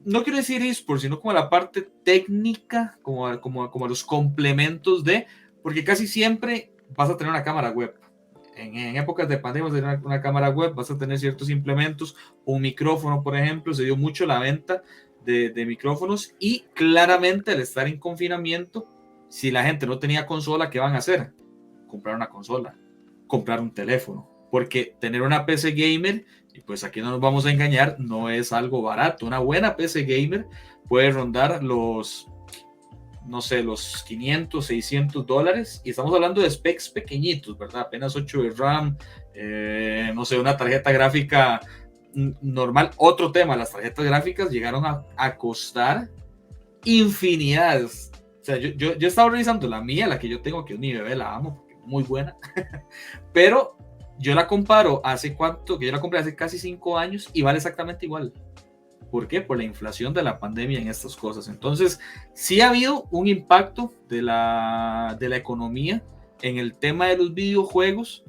no quiero decir eSports, sino como a la parte técnica, como a los complementos porque casi siempre vas a tener una cámara web. En épocas de pandemia vas a tener una cámara web, vas a tener ciertos implementos, un micrófono, por ejemplo. Se dio mucho la venta de micrófonos y claramente al estar en confinamiento, si la gente no tenía consola, ¿qué van a hacer? Comprar una consola, comprar un teléfono, porque tener una PC gamer, y pues aquí no nos vamos a engañar, no es algo barato. Una buena PC gamer puede rondar los 500, 600 dólares, y estamos hablando de specs pequeñitos, ¿verdad? Apenas 8 de RAM, una tarjeta gráfica normal. Otro tema, las tarjetas gráficas llegaron a costar infinidades. O sea, yo estaba revisando la mía, la que yo tengo, que es mi bebé, la amo, porque es muy buena, pero yo la comparo que yo la compré hace casi 5 años y vale exactamente igual. ¿Por qué? Por la inflación de la pandemia en estas cosas. Entonces, sí ha habido un impacto de la economía en el tema de los videojuegos,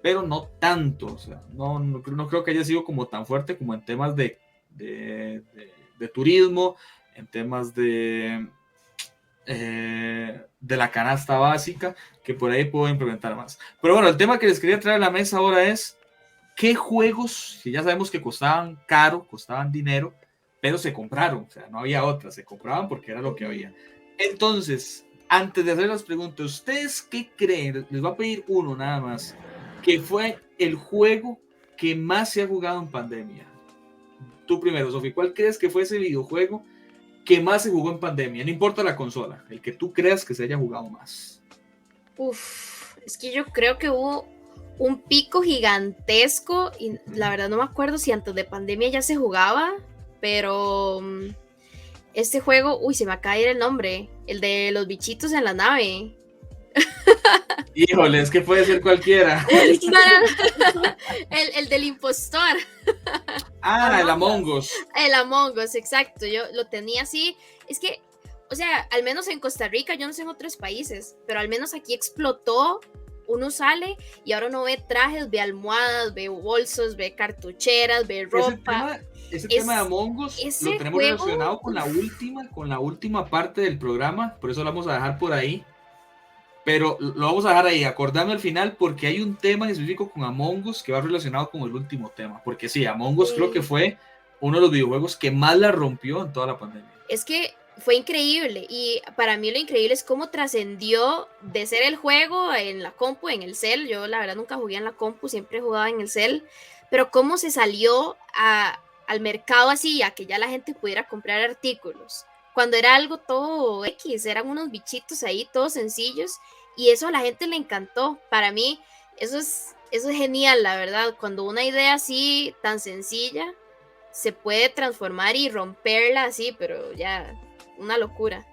pero no tanto. O sea, no creo que haya sido como tan fuerte como en temas de turismo, en temas de la canasta básica, que por ahí puedo implementar más. Pero bueno, el tema que les quería traer a la mesa ahora es ¿qué juegos, que ya sabemos que costaban caro, costaban dinero, pero se compraron? O sea, no había otra, se compraban porque era lo que había. Entonces, antes de hacer las preguntas, ¿ustedes qué creen? Les voy a pedir uno nada más, que fue el juego que más se ha jugado en pandemia. Tú primero, Sofi, ¿cuál crees que fue ese videojuego que más se jugó en pandemia? No importa la consola, el que tú creas que se haya jugado más. Es que yo creo que hubo un pico gigantesco y la verdad no me acuerdo si antes de pandemia ya se jugaba, pero este juego, se me acaba de ir el nombre, el de los bichitos en la nave. Híjole, es que puede ser cualquiera. El del impostor. El Among Us. El Among Us, exacto, yo lo tenía así, es que, o sea, al menos en Costa Rica, yo no sé en otros países, pero al menos aquí explotó. Uno sale y ahora uno ve trajes, ve almohadas, ve bolsos, ve cartucheras, ve ropa. Ese tema de Among Us lo tenemos relacionado con la última parte del programa, por eso lo vamos a dejar por ahí. Pero lo vamos a dejar ahí, acordando al final, porque hay un tema en específico con Among Us que va relacionado con el último tema. Porque sí, Among Us creo que fue uno de los videojuegos que más la rompió en toda la pandemia. Es que fue increíble, y para mí lo increíble es cómo trascendió de ser el juego en la compu, en el cel. Yo la verdad nunca jugué en la compu, siempre jugaba en el cel, pero cómo se salió al mercado así, a que ya la gente pudiera comprar artículos, cuando era algo todo X, eran unos bichitos ahí todos sencillos, y eso a la gente le encantó. Para mí eso es genial, la verdad, cuando una idea así tan sencilla se puede transformar y romperla así, pero ya, una locura.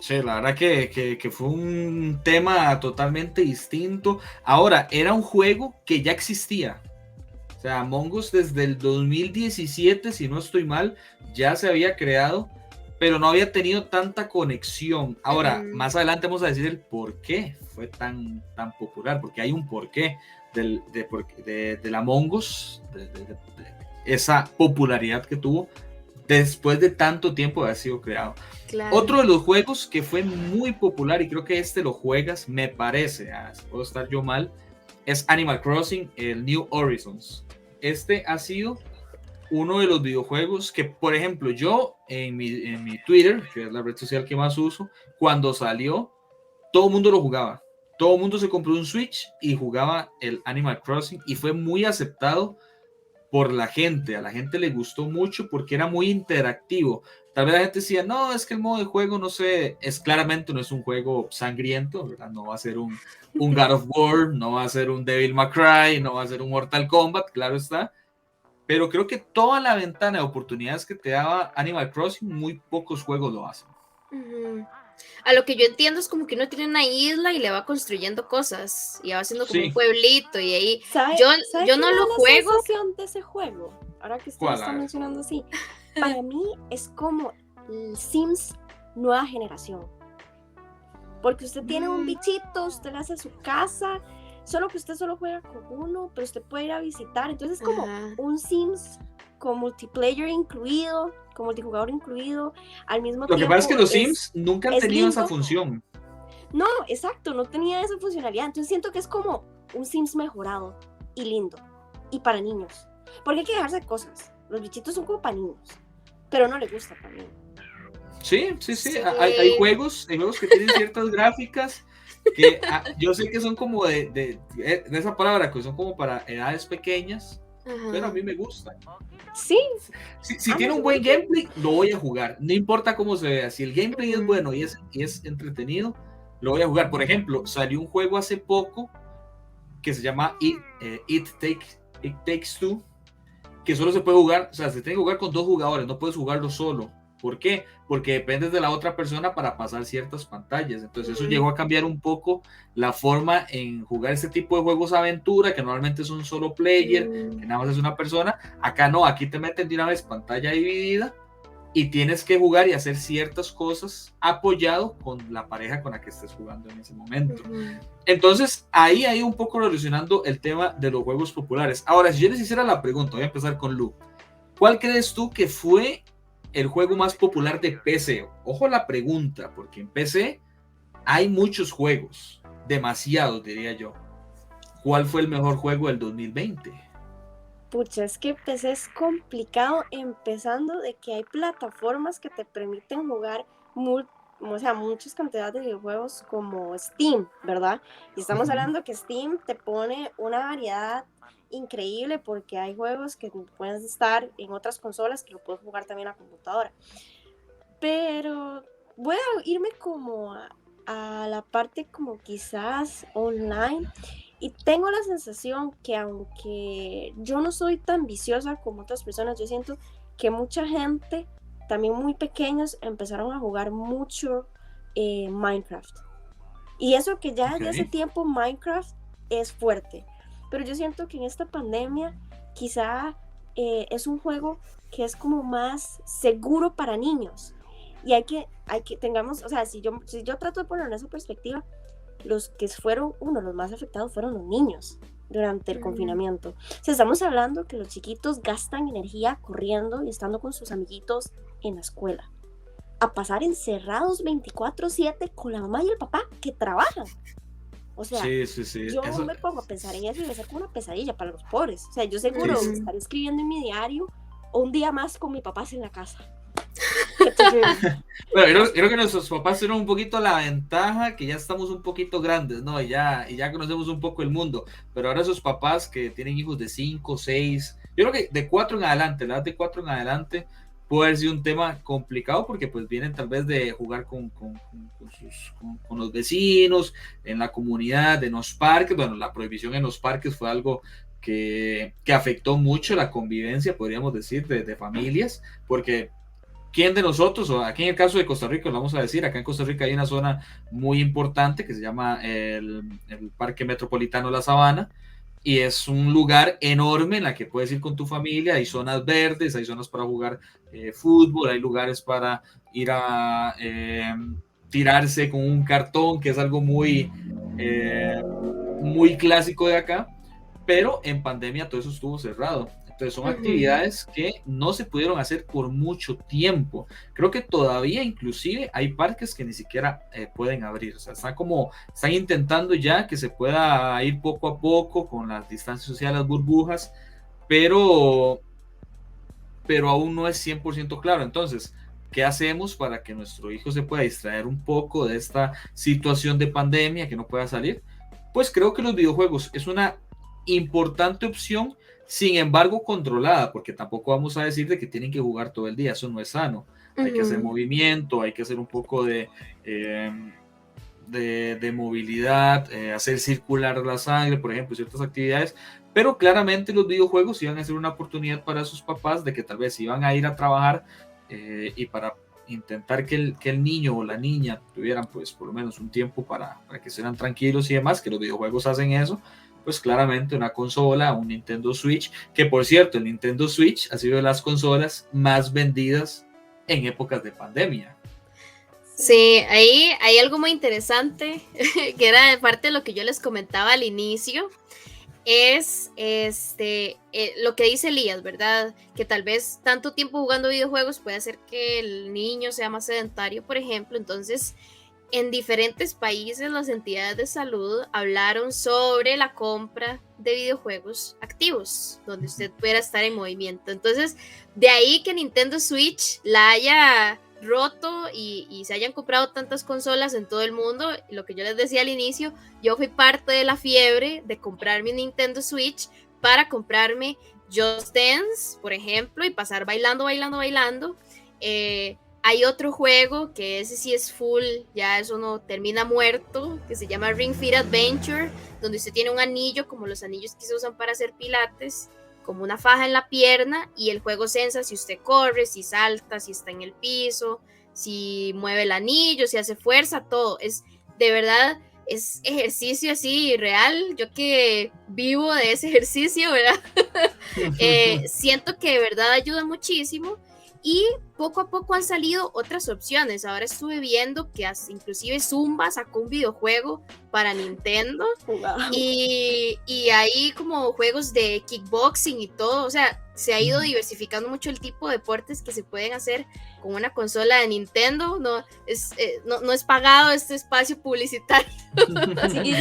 Sí, la verdad que fue un tema totalmente distinto. Ahora, era un juego que ya existía. O sea, Among Us desde el 2017, si no estoy mal, ya se había creado, pero no había tenido tanta conexión. Ahora, más adelante vamos a decir el por qué fue tan popular, porque hay un porqué del Among Us, de esa popularidad que tuvo después de tanto tiempo de haber sido creado. Claro. Otro de los juegos que fue muy popular, y creo que lo juegas, me parece, puedo estar yo mal, es Animal Crossing, el New Horizons. Este ha sido uno de los videojuegos que, por ejemplo, yo en mi Twitter, que es la red social que más uso, cuando salió, todo el mundo lo jugaba. Todo el mundo se compró un Switch y jugaba el Animal Crossing, y fue muy aceptado por la gente. A la gente le gustó mucho porque era muy interactivo. Tal vez la gente decía, no, es que el modo de juego, no sé, claramente no es un juego sangriento, ¿verdad? No va a ser un God of War, no va a ser un Devil May Cry, no va a ser un Mortal Kombat, claro está. Pero creo que toda la ventana de oportunidades que te daba Animal Crossing, muy pocos juegos lo hacen. A lo que yo entiendo es como que uno tiene una isla y le va construyendo cosas y va haciendo como un pueblito, y ahí yo no lo juego. La sensación de ese juego, ahora que usted está mencionando así, para mí es como el Sims nueva generación, porque usted tiene un bichito, usted le hace su casa, solo que usted solo juega con uno, pero usted puede ir a visitar, entonces es como un Sims con multiplayer incluido, con multijugador incluido, al mismo tiempo. Lo que pasa es que los Sims nunca han tenido esa función. No, exacto, no tenía esa funcionalidad, entonces siento que es como un Sims mejorado y lindo, y para niños, porque hay que dejarse de cosas, los bichitos son como para niños, pero no les gusta para mí. Sí. Hay juegos que tienen ciertas gráficas que yo sé que son como de esa palabra, que son como para edades pequeñas, pero a mí me gustan. Sí. Si tiene un buen gameplay, lo voy a jugar. No importa cómo se vea. Si el gameplay es bueno y es entretenido, lo voy a jugar. Por ejemplo, salió un juego hace poco que se llama It Takes Two, que solo se puede jugar, o sea, se tiene que jugar con 2 jugadores, no puedes jugarlo solo. ¿Por qué? Porque dependes de la otra persona para pasar ciertas pantallas. Entonces eso llegó a cambiar un poco la forma en jugar este tipo de juegos aventura, que normalmente son solo player, que nada más es una persona. Acá no, aquí te meten de una vez pantalla dividida y tienes que jugar y hacer ciertas cosas apoyado con la pareja con la que estés jugando en ese momento. Entonces ahí hay un poco relacionando el tema de los juegos populares. Ahora, si yo les hiciera la pregunta, voy a empezar con Lu. ¿Cuál crees tú que fue el juego más popular de PC? Ojo la pregunta, porque en PC hay muchos juegos, demasiados diría yo. ¿Cuál fue el mejor juego del 2020? Pucha, es que PC es complicado, empezando de que hay plataformas que te permiten jugar muchas cantidades de videojuegos como Steam, ¿verdad? Y estamos hablando que Steam te pone una variedad increíble, porque hay juegos que pueden estar en otras consolas que lo puedes jugar también a la computadora. Pero voy a irme como a la parte como quizás online, y tengo la sensación que aunque yo no soy tan viciosa como otras personas, yo siento que mucha gente, también muy pequeños, empezaron a jugar mucho Minecraft. Y eso que ya desde hace tiempo Minecraft es fuerte. Pero yo siento que en esta pandemia quizá es un juego que es como más seguro para niños. Y hay que tengamos, o sea, si yo trato de ponerlo en esa perspectiva, los que fueron los más afectados fueron los niños durante el confinamiento. O sea, estamos hablando que los chiquitos gastan energía corriendo y estando con sus amiguitos en la escuela, a pasar encerrados 24/7 con la mamá y el papá que trabajan. O sea, yo me pongo a pensar en eso y me hace como una pesadilla para los pobres. O sea, yo seguro estaré escribiendo en mi diario o un día más con mis papás en la casa. Bueno, creo que nuestros papás tienen un poquito la ventaja que ya estamos un poquito grandes, ¿no? Y ya conocemos un poco el mundo, pero ahora esos papás que tienen hijos de 5, 6, yo creo que de 4 en adelante, la edad de 4 en adelante, puede haber sido un tema complicado porque pues vienen tal vez de jugar con los vecinos, en la comunidad, en los parques. Bueno, la prohibición en los parques fue algo que afectó mucho la convivencia, podríamos decir, de familias, porque ¿quién de nosotros, o aquí en el caso de Costa Rica, lo vamos a decir, acá en Costa Rica hay una zona muy importante que se llama el Parque Metropolitano La Sabana, y es un lugar enorme en la que puedes ir con tu familia, hay zonas verdes, hay zonas para jugar fútbol, hay lugares para ir a tirarse con un cartón, que es algo muy clásico de acá, pero en pandemia todo eso estuvo cerrado. Entonces son actividades que no se pudieron hacer por mucho tiempo. Creo que todavía inclusive hay parques que ni siquiera pueden abrir. O sea, están intentando ya que se pueda ir poco a poco con las distancias sociales, las burbujas, pero aún no es 100% claro. Entonces, ¿qué hacemos para que nuestro hijo se pueda distraer un poco de esta situación de pandemia, que no pueda salir? Pues creo que los videojuegos es una importante opción, sin embargo controlada, porque tampoco vamos a decir de que tienen que jugar todo el día, eso no es sano. Hay que hacer movimiento, hay que hacer un poco de movilidad, hacer circular la sangre, por ejemplo, ciertas actividades, pero claramente los videojuegos iban a ser una oportunidad para sus papás de que tal vez iban a ir a trabajar y para intentar que el niño o la niña tuvieran pues por lo menos un tiempo para que estuvieran tranquilos y demás, que los videojuegos hacen eso. Pues claramente una consola, un Nintendo Switch, que por cierto, el Nintendo Switch ha sido de las consolas más vendidas en épocas de pandemia. Sí, ahí hay algo muy interesante, que era de parte de lo que yo les comentaba al inicio, es lo que dice Elías, ¿verdad? Que tal vez tanto tiempo jugando videojuegos puede hacer que el niño sea más sedentario, por ejemplo. Entonces, en diferentes países las entidades de salud hablaron sobre la compra de videojuegos activos, donde usted pudiera estar en movimiento. Entonces, de ahí que Nintendo Switch la haya roto y se hayan comprado tantas consolas en todo el mundo. Lo que yo les decía al inicio, yo fui parte de la fiebre de comprarme un Nintendo Switch para comprarme Just Dance, por ejemplo, y pasar bailando. Hay otro juego que ese sí es full, ya eso no termina muerto, que se llama Ring Fit Adventure, donde usted tiene un anillo como los anillos que se usan para hacer pilates, como una faja en la pierna, y el juego sensa si usted corre, si salta, si está en el piso, si mueve el anillo, si hace fuerza, todo. Es de verdad, es ejercicio así real. Yo que vivo de ese ejercicio, ¿verdad? Siento que de verdad ayuda muchísimo. Y poco a poco han salido otras opciones. Ahora estuve viendo que inclusive Zumba sacó un videojuego para Nintendo. Wow. Y hay como juegos de kickboxing y todo. O sea, se ha ido diversificando mucho el tipo de deportes que se pueden hacer con una consola de Nintendo. No es pagado este espacio publicitario. Sí,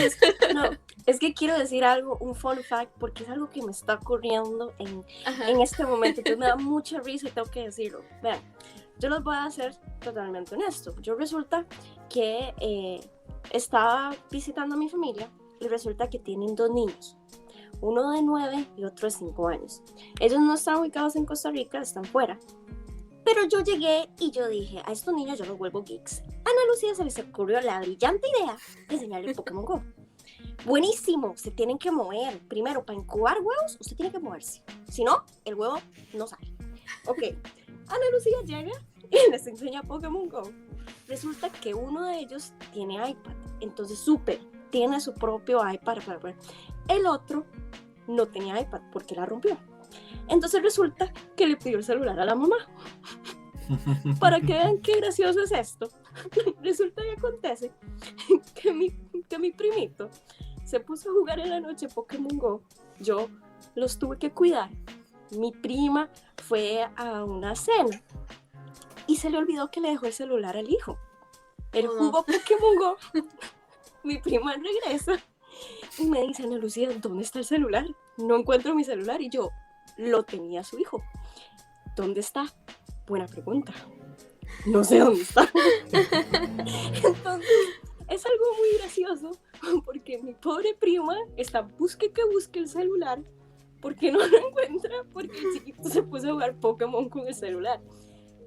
es que quiero decir algo, un fun fact, porque es algo que me está ocurriendo en este momento. Entonces me da mucha risa y tengo que decirlo. Vean, yo les voy a ser totalmente honesto. Yo resulta que estaba visitando a mi familia y resulta que tienen 2 niños. Uno de 9 y otro de 5 años. Ellos no están ubicados en Costa Rica, están fuera. Pero yo llegué y yo dije, a estos niños yo los vuelvo geeks. A Ana Lucía se les ocurrió la brillante idea de enseñarle Pokémon Go. Buenísimo, se tienen que mover. Primero, para incubar huevos, usted tiene que moverse. Si no, el huevo no sale. Ok, Ana Lucía llega y les enseña Pokémon Go. Resulta que uno de ellos tiene iPad. Entonces, súper, tiene su propio iPad para ver. El otro no tenía iPad porque la rompió. Entonces resulta que le pidió el celular a la mamá. Para que vean qué gracioso es esto. Resulta que acontece que mi primito se puso a jugar en la noche Pokémon Go. Yo los tuve que cuidar. Mi prima fue a una cena y se le olvidó que le dejó el celular al hijo. Él jugó Pokémon Go. Mi prima regresa y me dice, Ana Lucía, ¿dónde está el celular? No encuentro mi celular. Y yo, lo tenía su hijo. ¿Dónde está? Buena pregunta. No sé dónde está. Entonces, es algo muy gracioso porque mi pobre prima está busque el celular porque no lo encuentra porque el chiquito se puso a jugar Pokémon con el celular.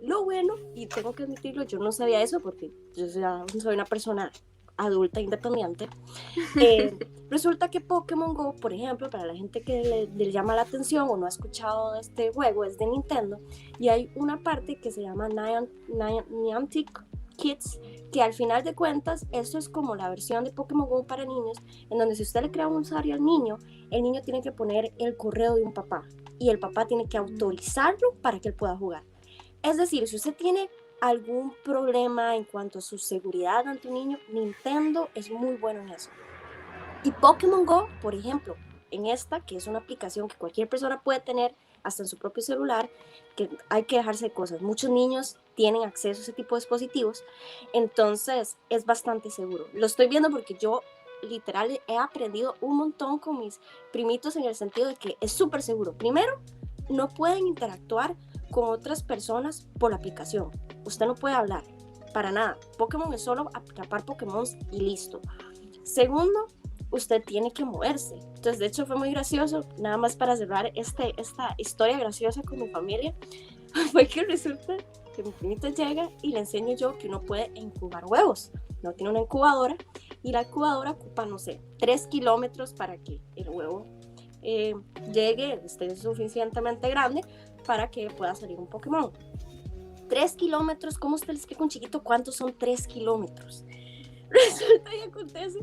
Lo bueno, y tengo que admitirlo, yo no sabía eso porque yo soy una persona adulta independiente. Resulta que Pokémon Go, por ejemplo, para la gente que le llama la atención o no ha escuchado de este juego, es de Nintendo, y hay una parte que se llama Niantic Kids, que al final de cuentas esto es como la versión de Pokémon Go para niños, en donde si usted le crea un usuario al niño, el niño tiene que poner el correo de un papá y el papá tiene que autorizarlo para que él pueda jugar. Es decir, si usted tiene algún problema en cuanto a su seguridad ante un niño, Nintendo es muy bueno en eso. Y Pokémon Go, por ejemplo, en esta, que es una aplicación que cualquier persona puede tener hasta en su propio celular, que hay que dejarse de cosas. Muchos niños tienen acceso a ese tipo de dispositivos, entonces es bastante seguro. Lo estoy viendo porque yo literal he aprendido un montón con mis primitos en el sentido de que es súper seguro. Primero, no pueden interactuar con otras personas por la aplicación. Usted no puede hablar, para nada. Pokémon es solo atrapar Pokémon y listo. Segundo, usted tiene que moverse. Entonces, de hecho, fue muy gracioso, nada más para cerrar esta historia graciosa con mi familia, fue que resulta que mi primito llega y le enseño yo que uno puede incubar huevos. No tiene una incubadora y la incubadora ocupa, no sé, 3 kilómetros para que el huevo llegue, esté suficientemente grande para que pueda salir un Pokémon. 3 kilómetros, ¿cómo usted le explica a un chiquito cuántos son 3 kilómetros? Resulta y acontece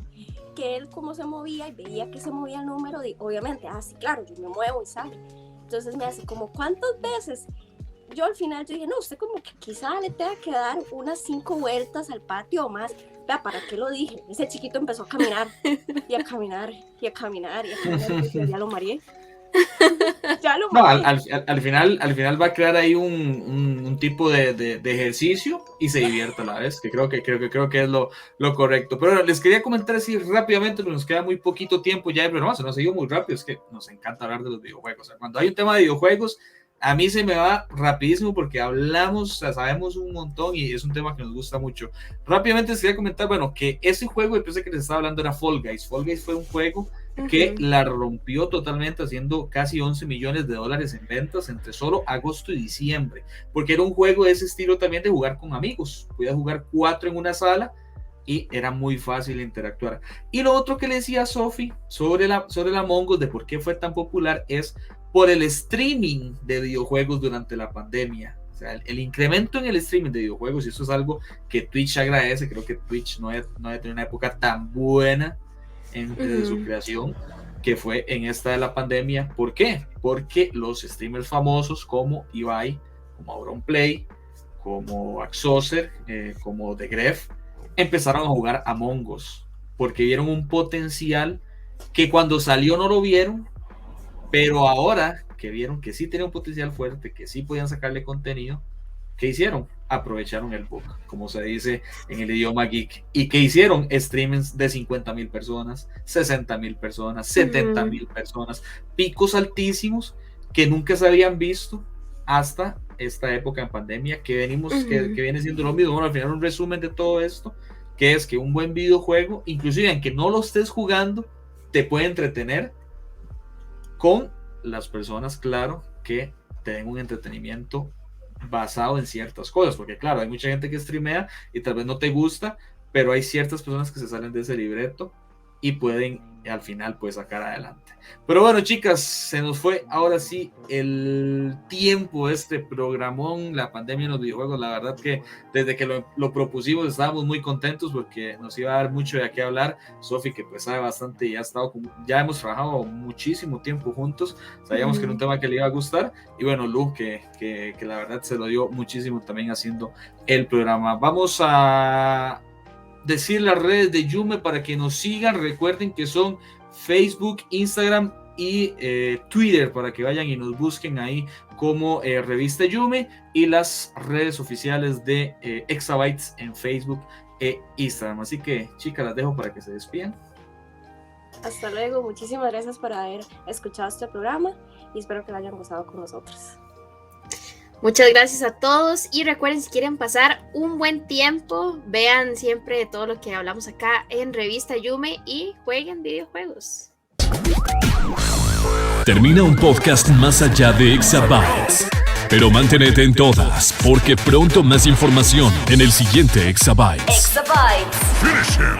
que él como se movía y veía que se movía el número, obviamente, sí, claro, yo me muevo y sale. Entonces me hace como, ¿cuántas veces? Yo al final yo dije, no, usted como que quizá le tenga que dar unas 5 vueltas al patio o más. Vea, ¿para qué lo dije? Ese chiquito empezó a caminar y a caminar y a caminar y a caminar y ya lo mareé. Ya lo no, al final va a crear ahí un tipo de ejercicio y se divierte a la vez, que creo que es lo correcto. Pero bueno, les quería comentar así rápidamente, porque nos queda muy poquito tiempo ya, pero no, se nos ha ido muy rápido, es que nos encanta hablar de los videojuegos. O sea, cuando hay un tema de videojuegos, a mí se me va rapidísimo porque hablamos, o sea, sabemos un montón y es un tema que nos gusta mucho. Rápidamente les quería comentar, bueno, que ese juego, yo pensé que les estaba hablando, era Fall Guys. Fall Guys fue un juego que la rompió totalmente, haciendo casi $11 millones en ventas entre solo agosto y diciembre, porque era un juego de ese estilo también de jugar con amigos. Podías jugar 4 en una sala y era muy fácil interactuar. Y lo otro que le decía a Sophie sobre la Among Us, de por qué fue tan popular, es por el streaming de videojuegos durante la pandemia. O sea, el incremento en el streaming de videojuegos, y eso es algo que Twitch agradece. Creo que Twitch no ha tenido una época tan buena desde su creación, que fue en esta de la pandemia. ¿Por qué? Porque los streamers famosos como Ibai, como Auronplay, como Axoser, como The Gref, empezaron a jugar Among Us, porque vieron un potencial que cuando salió no lo vieron, pero ahora que vieron que sí tenía un potencial fuerte, que sí podían sacarle contenido, ¿qué hicieron? Aprovecharon el bug, como se dice en el idioma geek. ¿Y qué hicieron? Streamings de 50,000 personas, 60,000 personas, 70,000 personas, picos altísimos que nunca se habían visto hasta esta época en pandemia, que viene siendo lo mismo. Bueno, al final un resumen de todo esto, que es que un buen videojuego, inclusive en que no lo estés jugando, te puede entretener con las personas, claro, que te den un entretenimiento basado en ciertas cosas, porque claro, hay mucha gente que streamea y tal vez no te gusta, pero hay ciertas personas que se salen de ese libreto y pueden al final pues sacar adelante. Pero bueno, chicas, se nos fue ahora sí el tiempo de este programón, la pandemia en los videojuegos. La verdad que desde que lo propusimos estábamos muy contentos porque nos iba a dar mucho de qué hablar. Sophie, que pues sabe bastante y ya hemos trabajado muchísimo tiempo juntos, sabíamos que era un tema que le iba a gustar, y bueno, Lu, que la verdad se lo dio muchísimo también haciendo el programa. Vamos a decir las redes de Yume para que nos sigan. Recuerden que son Facebook, Instagram y Twitter, para que vayan y nos busquen ahí como Revista Yume, y las redes oficiales de Exabytes en Facebook e Instagram. Así que, chicas, las dejo para que se despidan. Hasta luego, muchísimas gracias por haber escuchado este programa y espero que lo hayan gozado con nosotros. Muchas gracias a todos y recuerden, si quieren pasar un buen tiempo, vean siempre todo lo que hablamos acá en Revista Yume y jueguen videojuegos. Termina un podcast más allá de Exabytes, pero manténete en todas, porque pronto más información en el siguiente Exabytes. Exabytes. Finish him.